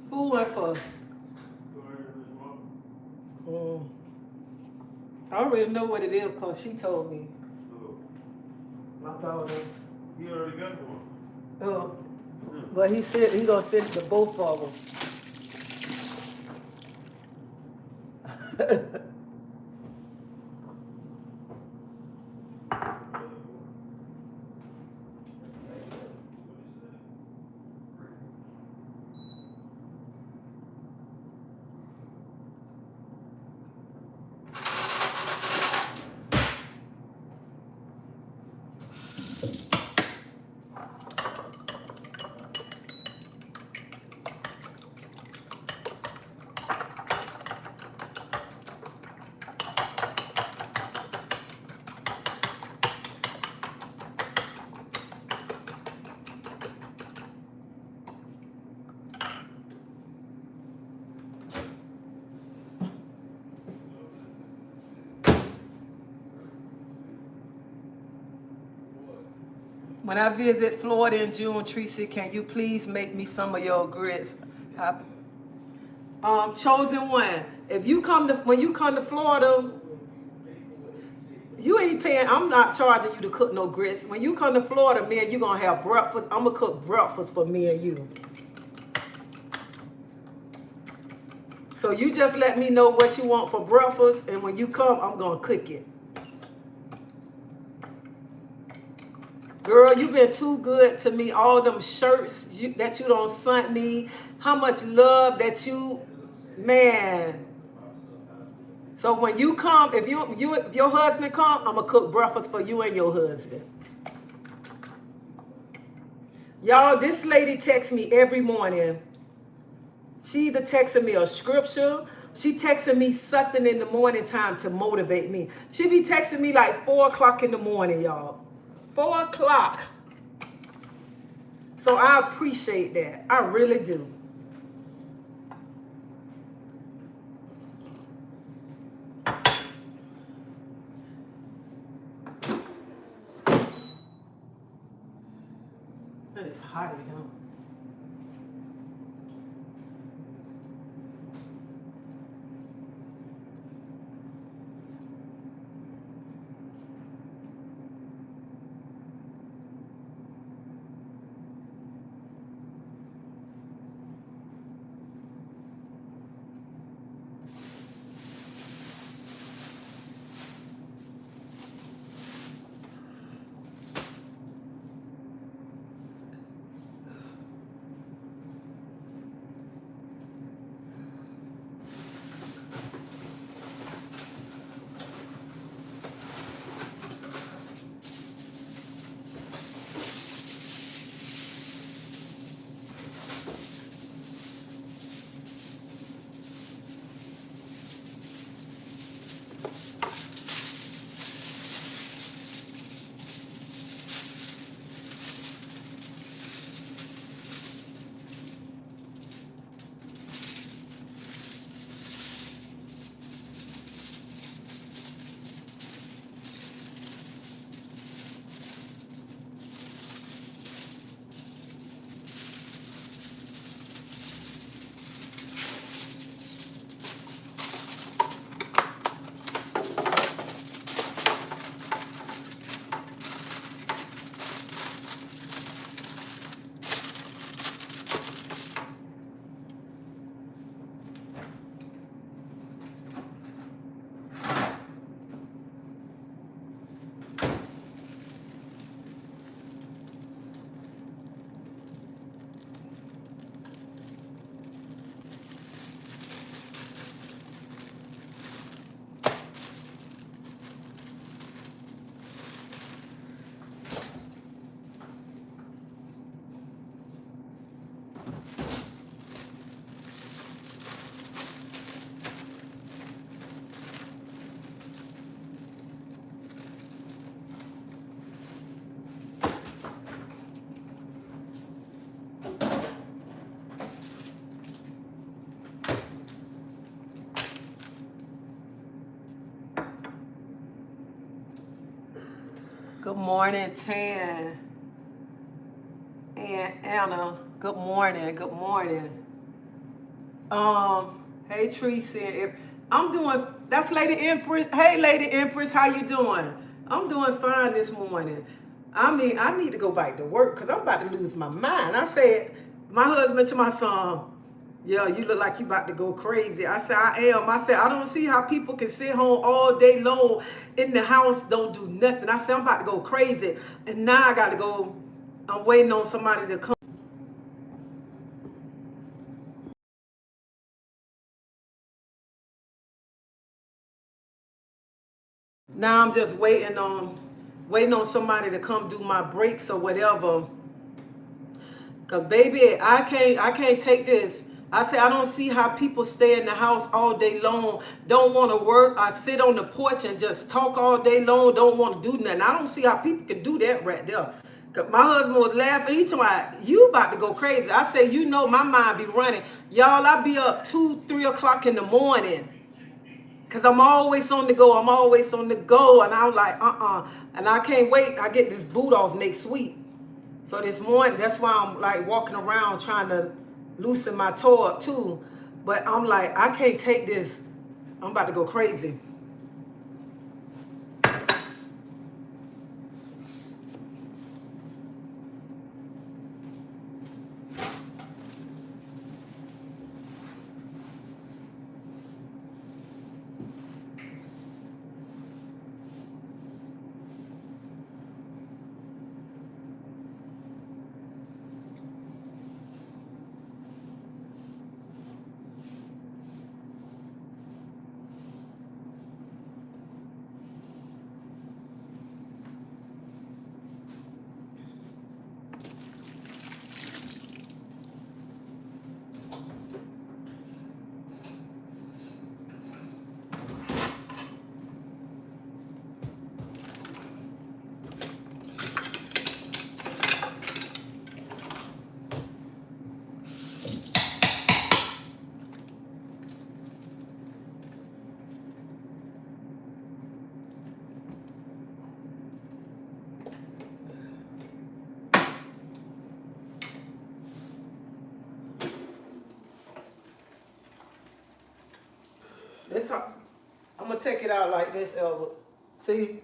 Who went for? I already know what it is because she told me. My daughter. He already got one. Oh. But he said he gonna send it to both of them. When I visit Florida in June, Treasie, can you please make me some of your grits? Chosen one. If you come to when you come to Florida, you ain't paying. I'm not charging you to cook no grits. When you come to Florida, me and you gonna have breakfast. I'm gonna cook breakfast for me and you. So you just let me know what you want for breakfast, and when you come, I'm gonna cook it. Girl, you been too good to me. All them shirts that you don't sent me. How much love that you, man. So when you come, if your husband come, I'm gonna cook breakfast for you and your husband. Y'all, this lady texts me every morning. She either texting me a scripture. She texting me something in the morning time to motivate me. She be texting me like 4 o'clock in the morning, y'all. 4 o'clock. So I appreciate that. I really do. And it's hot in here. Good morning, Tan and Anna. Good morning. Good morning. Hey Treasie. I'm doing. That's Lady Empress. Hey, Lady Empress, how you doing? I'm doing fine this morning. I mean, I need to go back to work because I'm about to lose my mind. I said, my husband to my son, yeah, you look like you about to go crazy. I said, I am. I said, I don't see how people can sit home all day long in the house, don't do nothing. I said, I'm about to go crazy. And now I got to go. I'm waiting on somebody to come. Now I'm just waiting on somebody to come do my breaks or whatever. Cause baby, I can't take this. I say I don't see how people stay in the house all day long, don't want to work. I sit on the porch and just talk all day long, don't want to do nothing. I don't see how people can do that right there. Cause my husband was laughing. He told me, you about to go crazy. I say, you know my mind be running. Y'all, I be up 2, 3 o'clock in the morning. Cause I'm always on the go. I'm always on the go. And I'm like, And I can't wait. I get this boot off next week. So this morning, that's why I'm like walking around trying to loosen my toe up too. But I'm like, I can't take this. I'm about to go crazy. I'm gonna take it out like this, Elwood. See?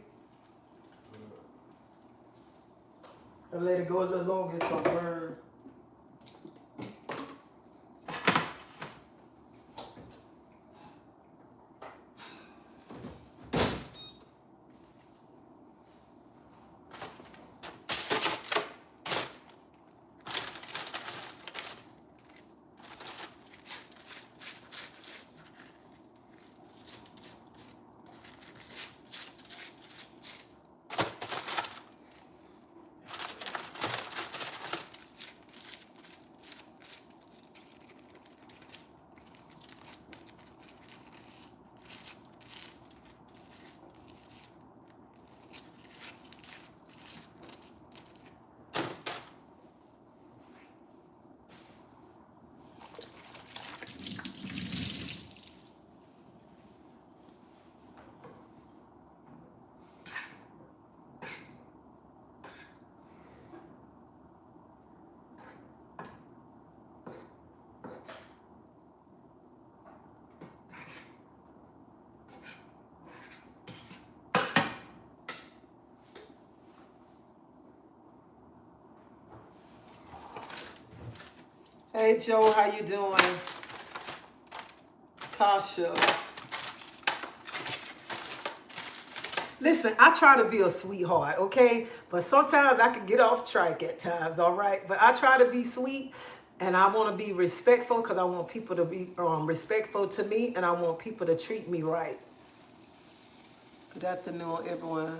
And let it go a little longer, it's gonna burn. Hey Joe, how you doing? Tasha. Listen, I try to be a sweetheart, okay? But sometimes I can get off track at times, all right? But I try to be sweet, and I want to be respectful because I want people to be respectful to me, and I want people to treat me right. Good afternoon, everyone.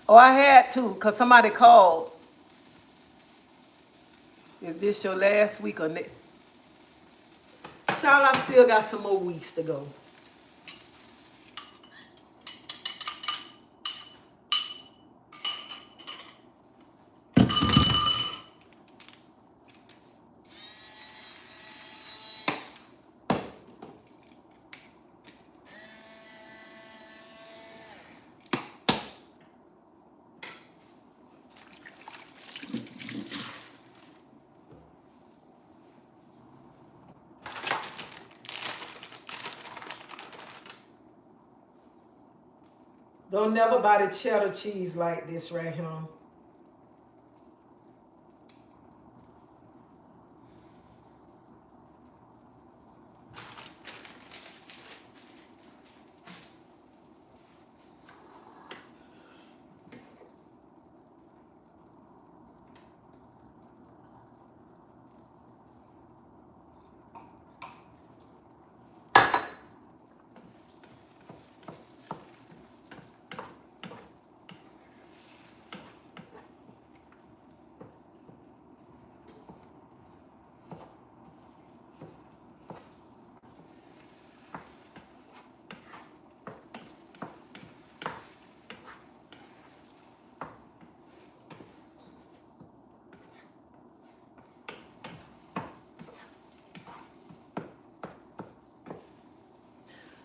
Oh, I had to because somebody called. Is this your last week or next? Child, I still got some more weeks to go. Don't never buy the cheddar cheese like this right here.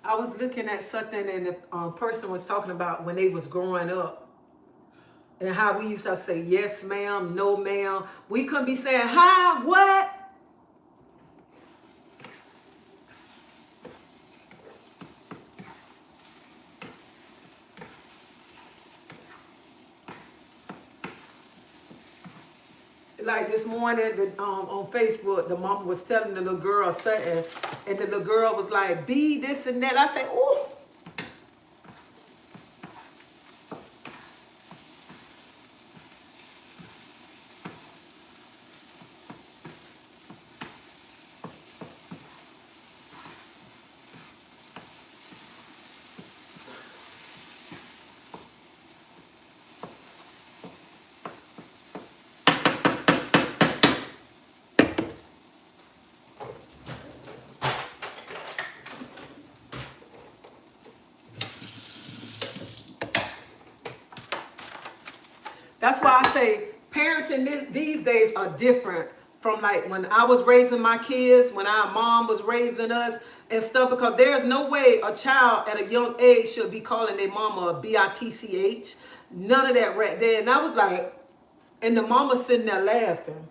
I was looking at something and the person was talking about when they was growing up and how we used to say yes ma'am, no ma'am. We couldn't be saying hi, what? Like this morning on Facebook, the mama was telling the little girl something, and the little girl was like, be this and that. I said, oh. That's why I say parenting these days are different from like when I was raising my kids, when our mom was raising us and stuff, because there's no way a child at a young age should be calling their mama a bitch. None of that right there. And I was like, and the mama sitting there laughing.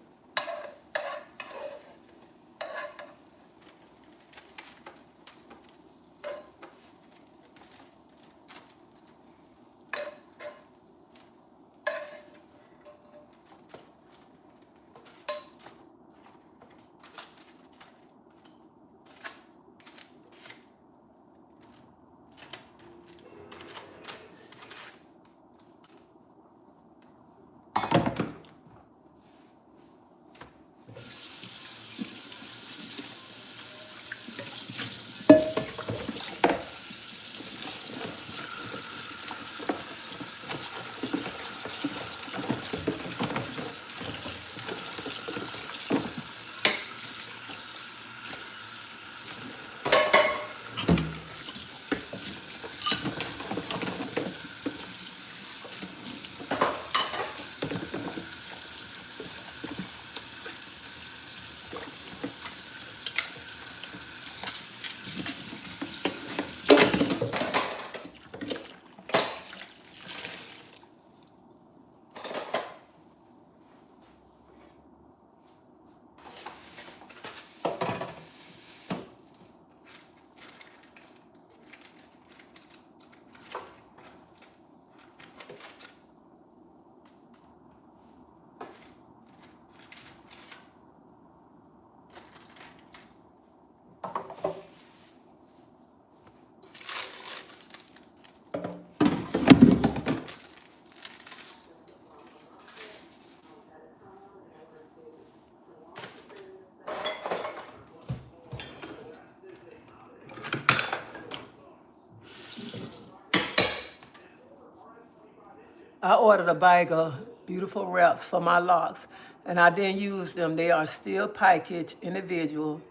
I ordered a bag of beautiful wraps for my locks, and I didn't use them. They are still packaged individual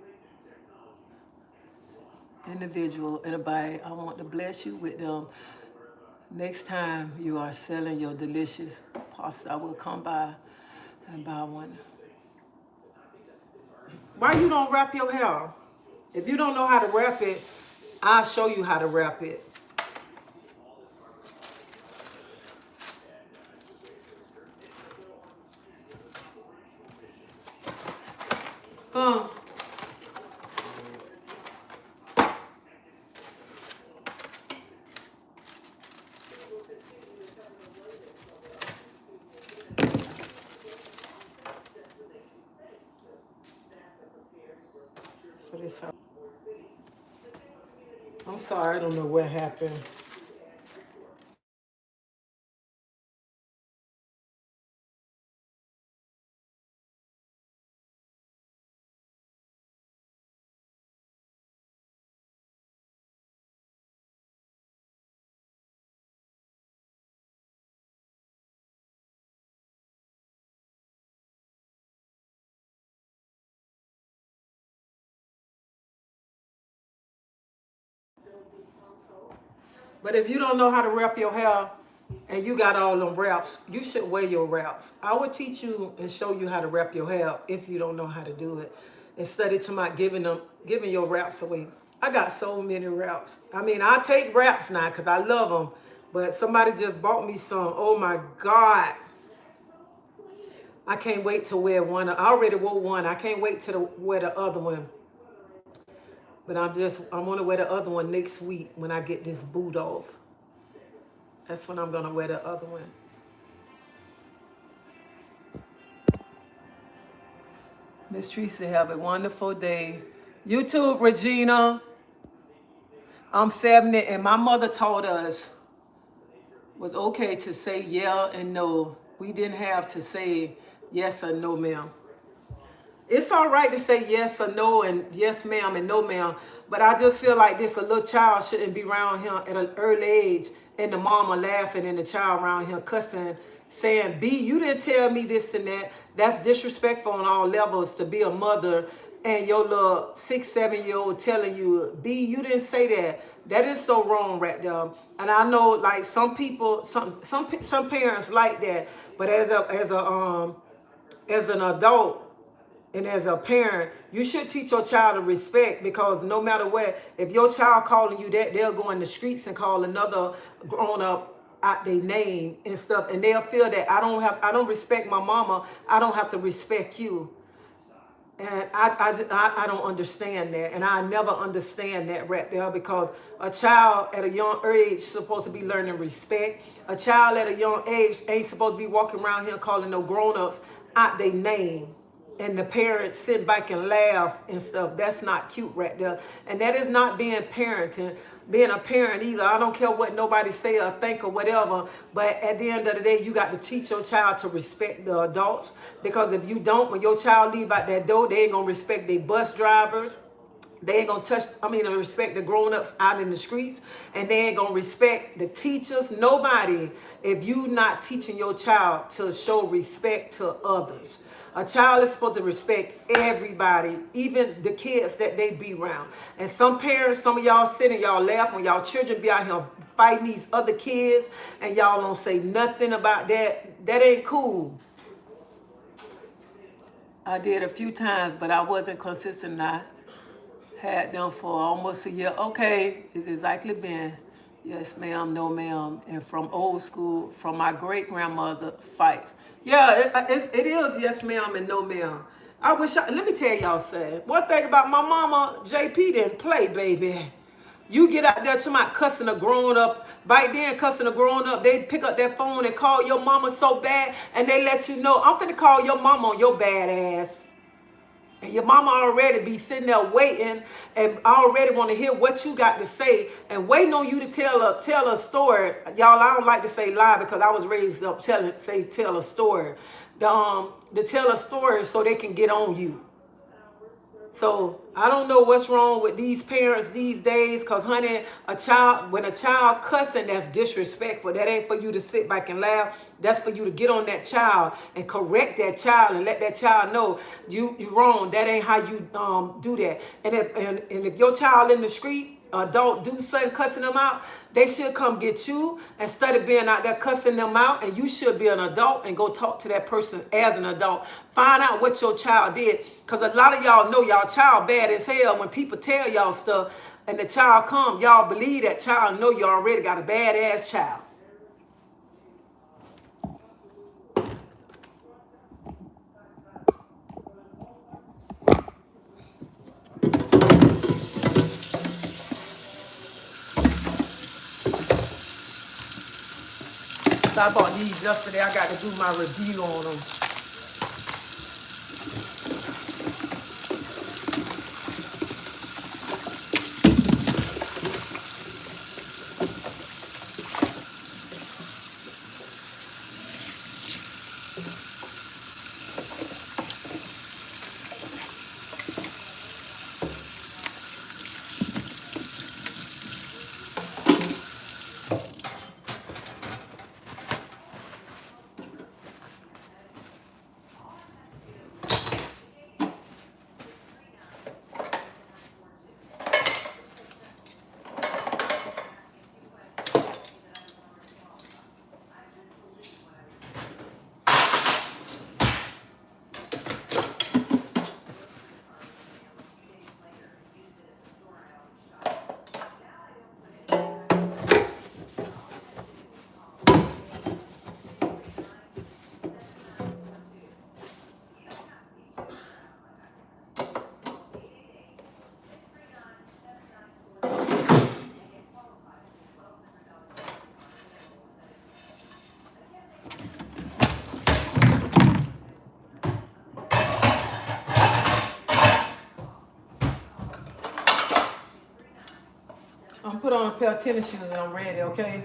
in a bag. I want to bless you with them. Next time you are selling your delicious pasta, I will come by and buy one. Why you don't wrap your hair? If you don't know how to wrap it, I'll show you how to wrap it. Huh? So this how. I'm sorry, I don't know what happened. But if you don't know how to wrap your hair and you got all them wraps, you should wear your wraps. I would teach you and show you how to wrap your hair if you don't know how to do it. Instead of my giving your wraps away. I got so many wraps. I mean, I take wraps now because I love them. But somebody just bought me some. Oh my God. I can't wait to wear one. I already wore one. I can't wait to wear the other one. But I want to wear the other one next week when I get this boot off. That's when I'm going to wear the other one. Miss Tracy, have a wonderful day. You too, Regina. I'm 70, and my mother taught us was okay to say yeah and no. We didn't have to say yes or no, ma'am. It's all right to say yes or no and yes, ma'am, and no, ma'am. But I just feel like this, a little child shouldn't be around him at an early age and the mama laughing and the child around him cussing, saying, B, you didn't tell me this and that. That's disrespectful on all levels to be a mother and your little 6, 7-year-old telling you, B, you didn't say that. That is so wrong right there. And I know like some people, some parents like that, but as an adult, and as a parent, you should teach your child to respect, because no matter what, if your child calling you that, they'll go in the streets and call another grown up out their name and stuff, and they'll feel that I don't respect my mama, I don't have to respect you. And I don't understand that, and I never understand that right there, because a child at a young age is supposed to be learning respect. A child at a young age ain't supposed to be walking around here calling no grown-ups out their name. And the parents sit back and laugh and stuff. That's not cute right there. And that is not being parenting, being a parent either. I don't care what nobody say or think or whatever. But at the end of the day, you got to teach your child to respect the adults. Because if you don't, when your child leave out that door, they ain't going to respect their bus drivers. They ain't going to respect the grown-ups out in the streets. And they ain't going to respect the teachers. Nobody, if you not teaching your child to show respect to others. A child is supposed to respect everybody, even the kids that they be around. And some parents, some of y'all sit and y'all laugh when y'all children be out here fighting these other kids and y'all don't say nothing about that. That ain't cool. I did a few times, but I wasn't consistent. I had them for almost a year. Okay, it's exactly been yes, ma'am, no, ma'am. And from old school, from my great-grandmother fights. Yeah, it is yes, ma'am, and no, ma'am. Let me tell y'all something. One thing about my mama, JP didn't play, baby. You get out there to my cussing a grown up. Back then, cussing a grown up, they'd pick up that phone and call your mama so bad, and they let you know, I'm finna call your mama on your bad ass. And your mama already be sitting there waiting and already want to hear what you got to say and waiting on you to tell a story. Y'all, I don't like to say lie because I was raised up tell a story. To tell a story so they can get on you. So I don't know what's wrong with these parents these days, cause honey, when a child cussing, that's disrespectful. That ain't for you to sit back and laugh. That's for you to get on that child and correct that child and let that child know you wrong. That ain't how you do that. And if your child in the street, adult do something cussing them out, they should come get you instead of being out there cussing them out. And you should be an adult and go talk to that person as an adult. Find out what your child did, because a lot of y'all know y'all child bad as hell. When people tell y'all stuff and the child come, y'all believe that child, know you already got a bad ass child. So I bought these yesterday. I got to do my review on them. I'm put on a pair of tennis shoes and I'm ready, okay?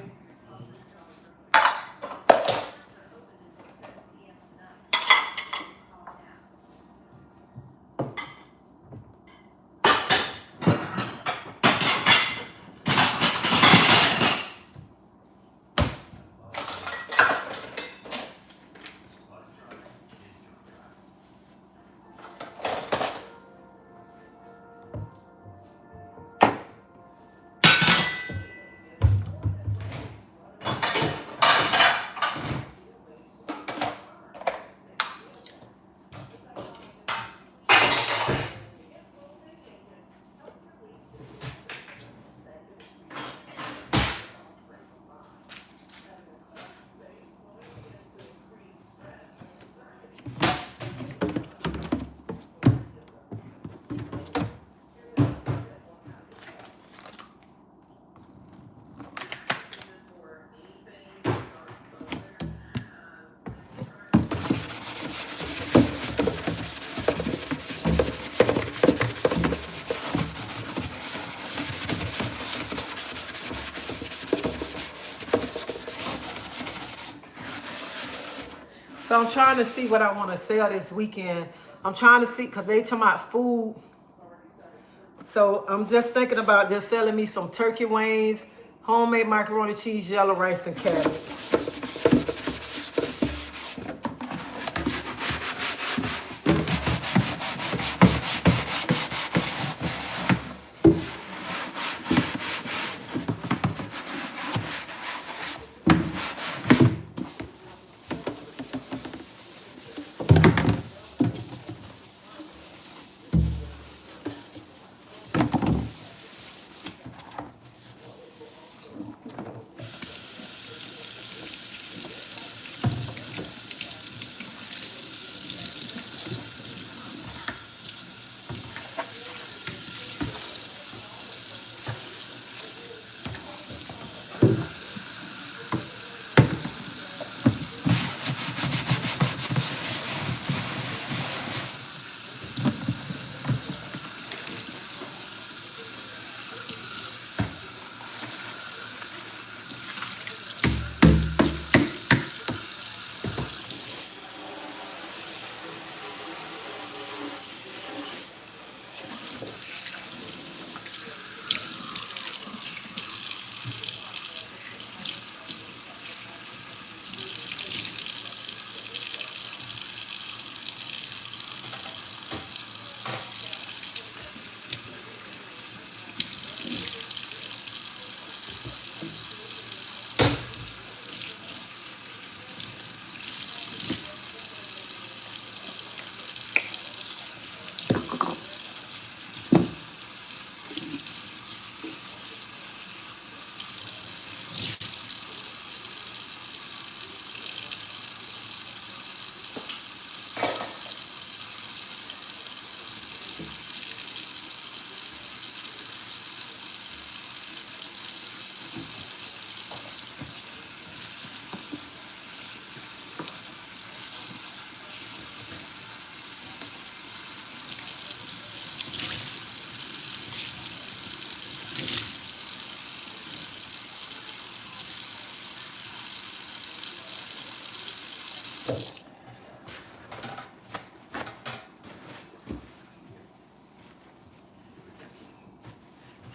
So I'm trying to see what I want to sell this weekend. I'm trying to see, because they talking about food. So I'm just thinking about just selling me some turkey wings, homemade macaroni cheese, yellow rice, and cabbage.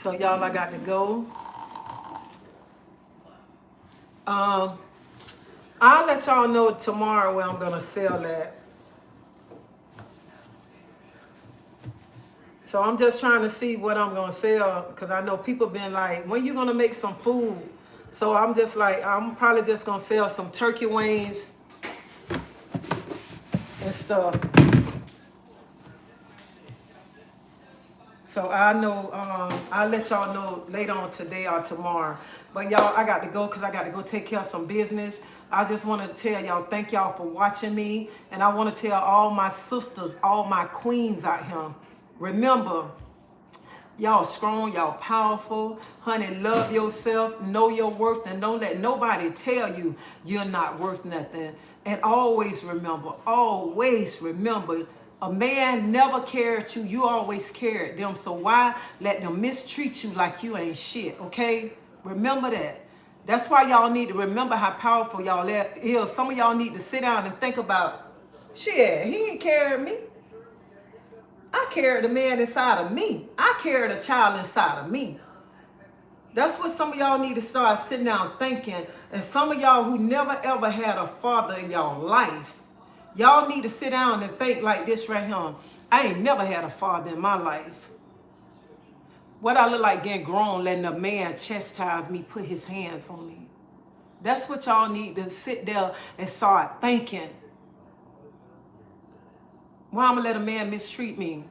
So y'all, I got to go. I'll let y'all know tomorrow where I'm gonna sell that. So I'm just trying to see what I'm gonna sell, because I know people been like, when you gonna make some food? So I'm just like, I'm probably just gonna sell some turkey wings and stuff. So I know, I'll let y'all know later on today or tomorrow. But y'all, I got to go because I got to go take care of some business. I just want to tell y'all, thank y'all for watching me. And I want to tell all my sisters, all my queens out here, remember, y'all strong, y'all powerful. Honey, love yourself, know your worth, and don't let nobody tell you you're not worth nothing. And always remember, a man never cared you. You always cared them. So why let them mistreat you like you ain't shit, okay? Remember that. That's why y'all need to remember how powerful y'all is. Some of y'all need to sit down and think about, shit, he ain't carried me. I carried a man inside of me. I carried a child inside of me. That's what some of y'all need to start sitting down thinking. And some of y'all who never ever had a father in y'all life, y'all need to sit down and think like this right here. I ain't never had a father in my life. What I look like getting grown, letting a man chastise me, put his hands on me. That's what y'all need to sit there and start thinking. Why I'm gonna let a man mistreat me?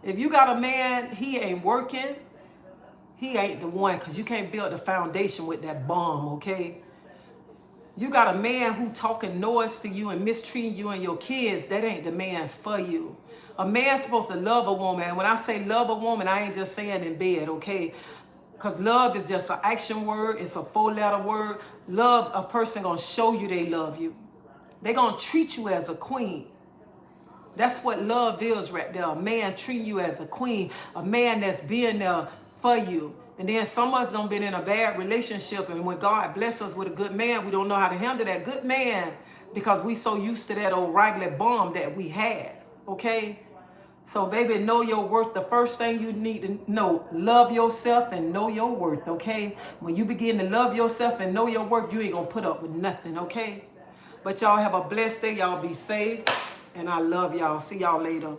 If you got a man, he ain't working, he ain't the one, because you can't build a foundation with that bomb, okay? You got a man who talking noise to you and mistreating you and your kids, that ain't the man for you. A man's supposed to love a woman. And when I say love a woman, I ain't just saying in bed, okay? Because love is just an action word. It's a 4-letter word. Love, a person gonna show you they love you. They gonna treat you as a queen. That's what love is right there. A man treating you as a queen. A man that's being there for you. And then some of us done been in a bad relationship, and when God bless us with a good man, we don't know how to handle that good man because we so used to that old regular bomb that we had, okay? So baby, know your worth. The first thing you need to know, love yourself and know your worth, okay? When you begin to love yourself and know your worth, you ain't gonna put up with nothing, okay? But y'all have a blessed day. Y'all be safe. And I love y'all. See y'all later.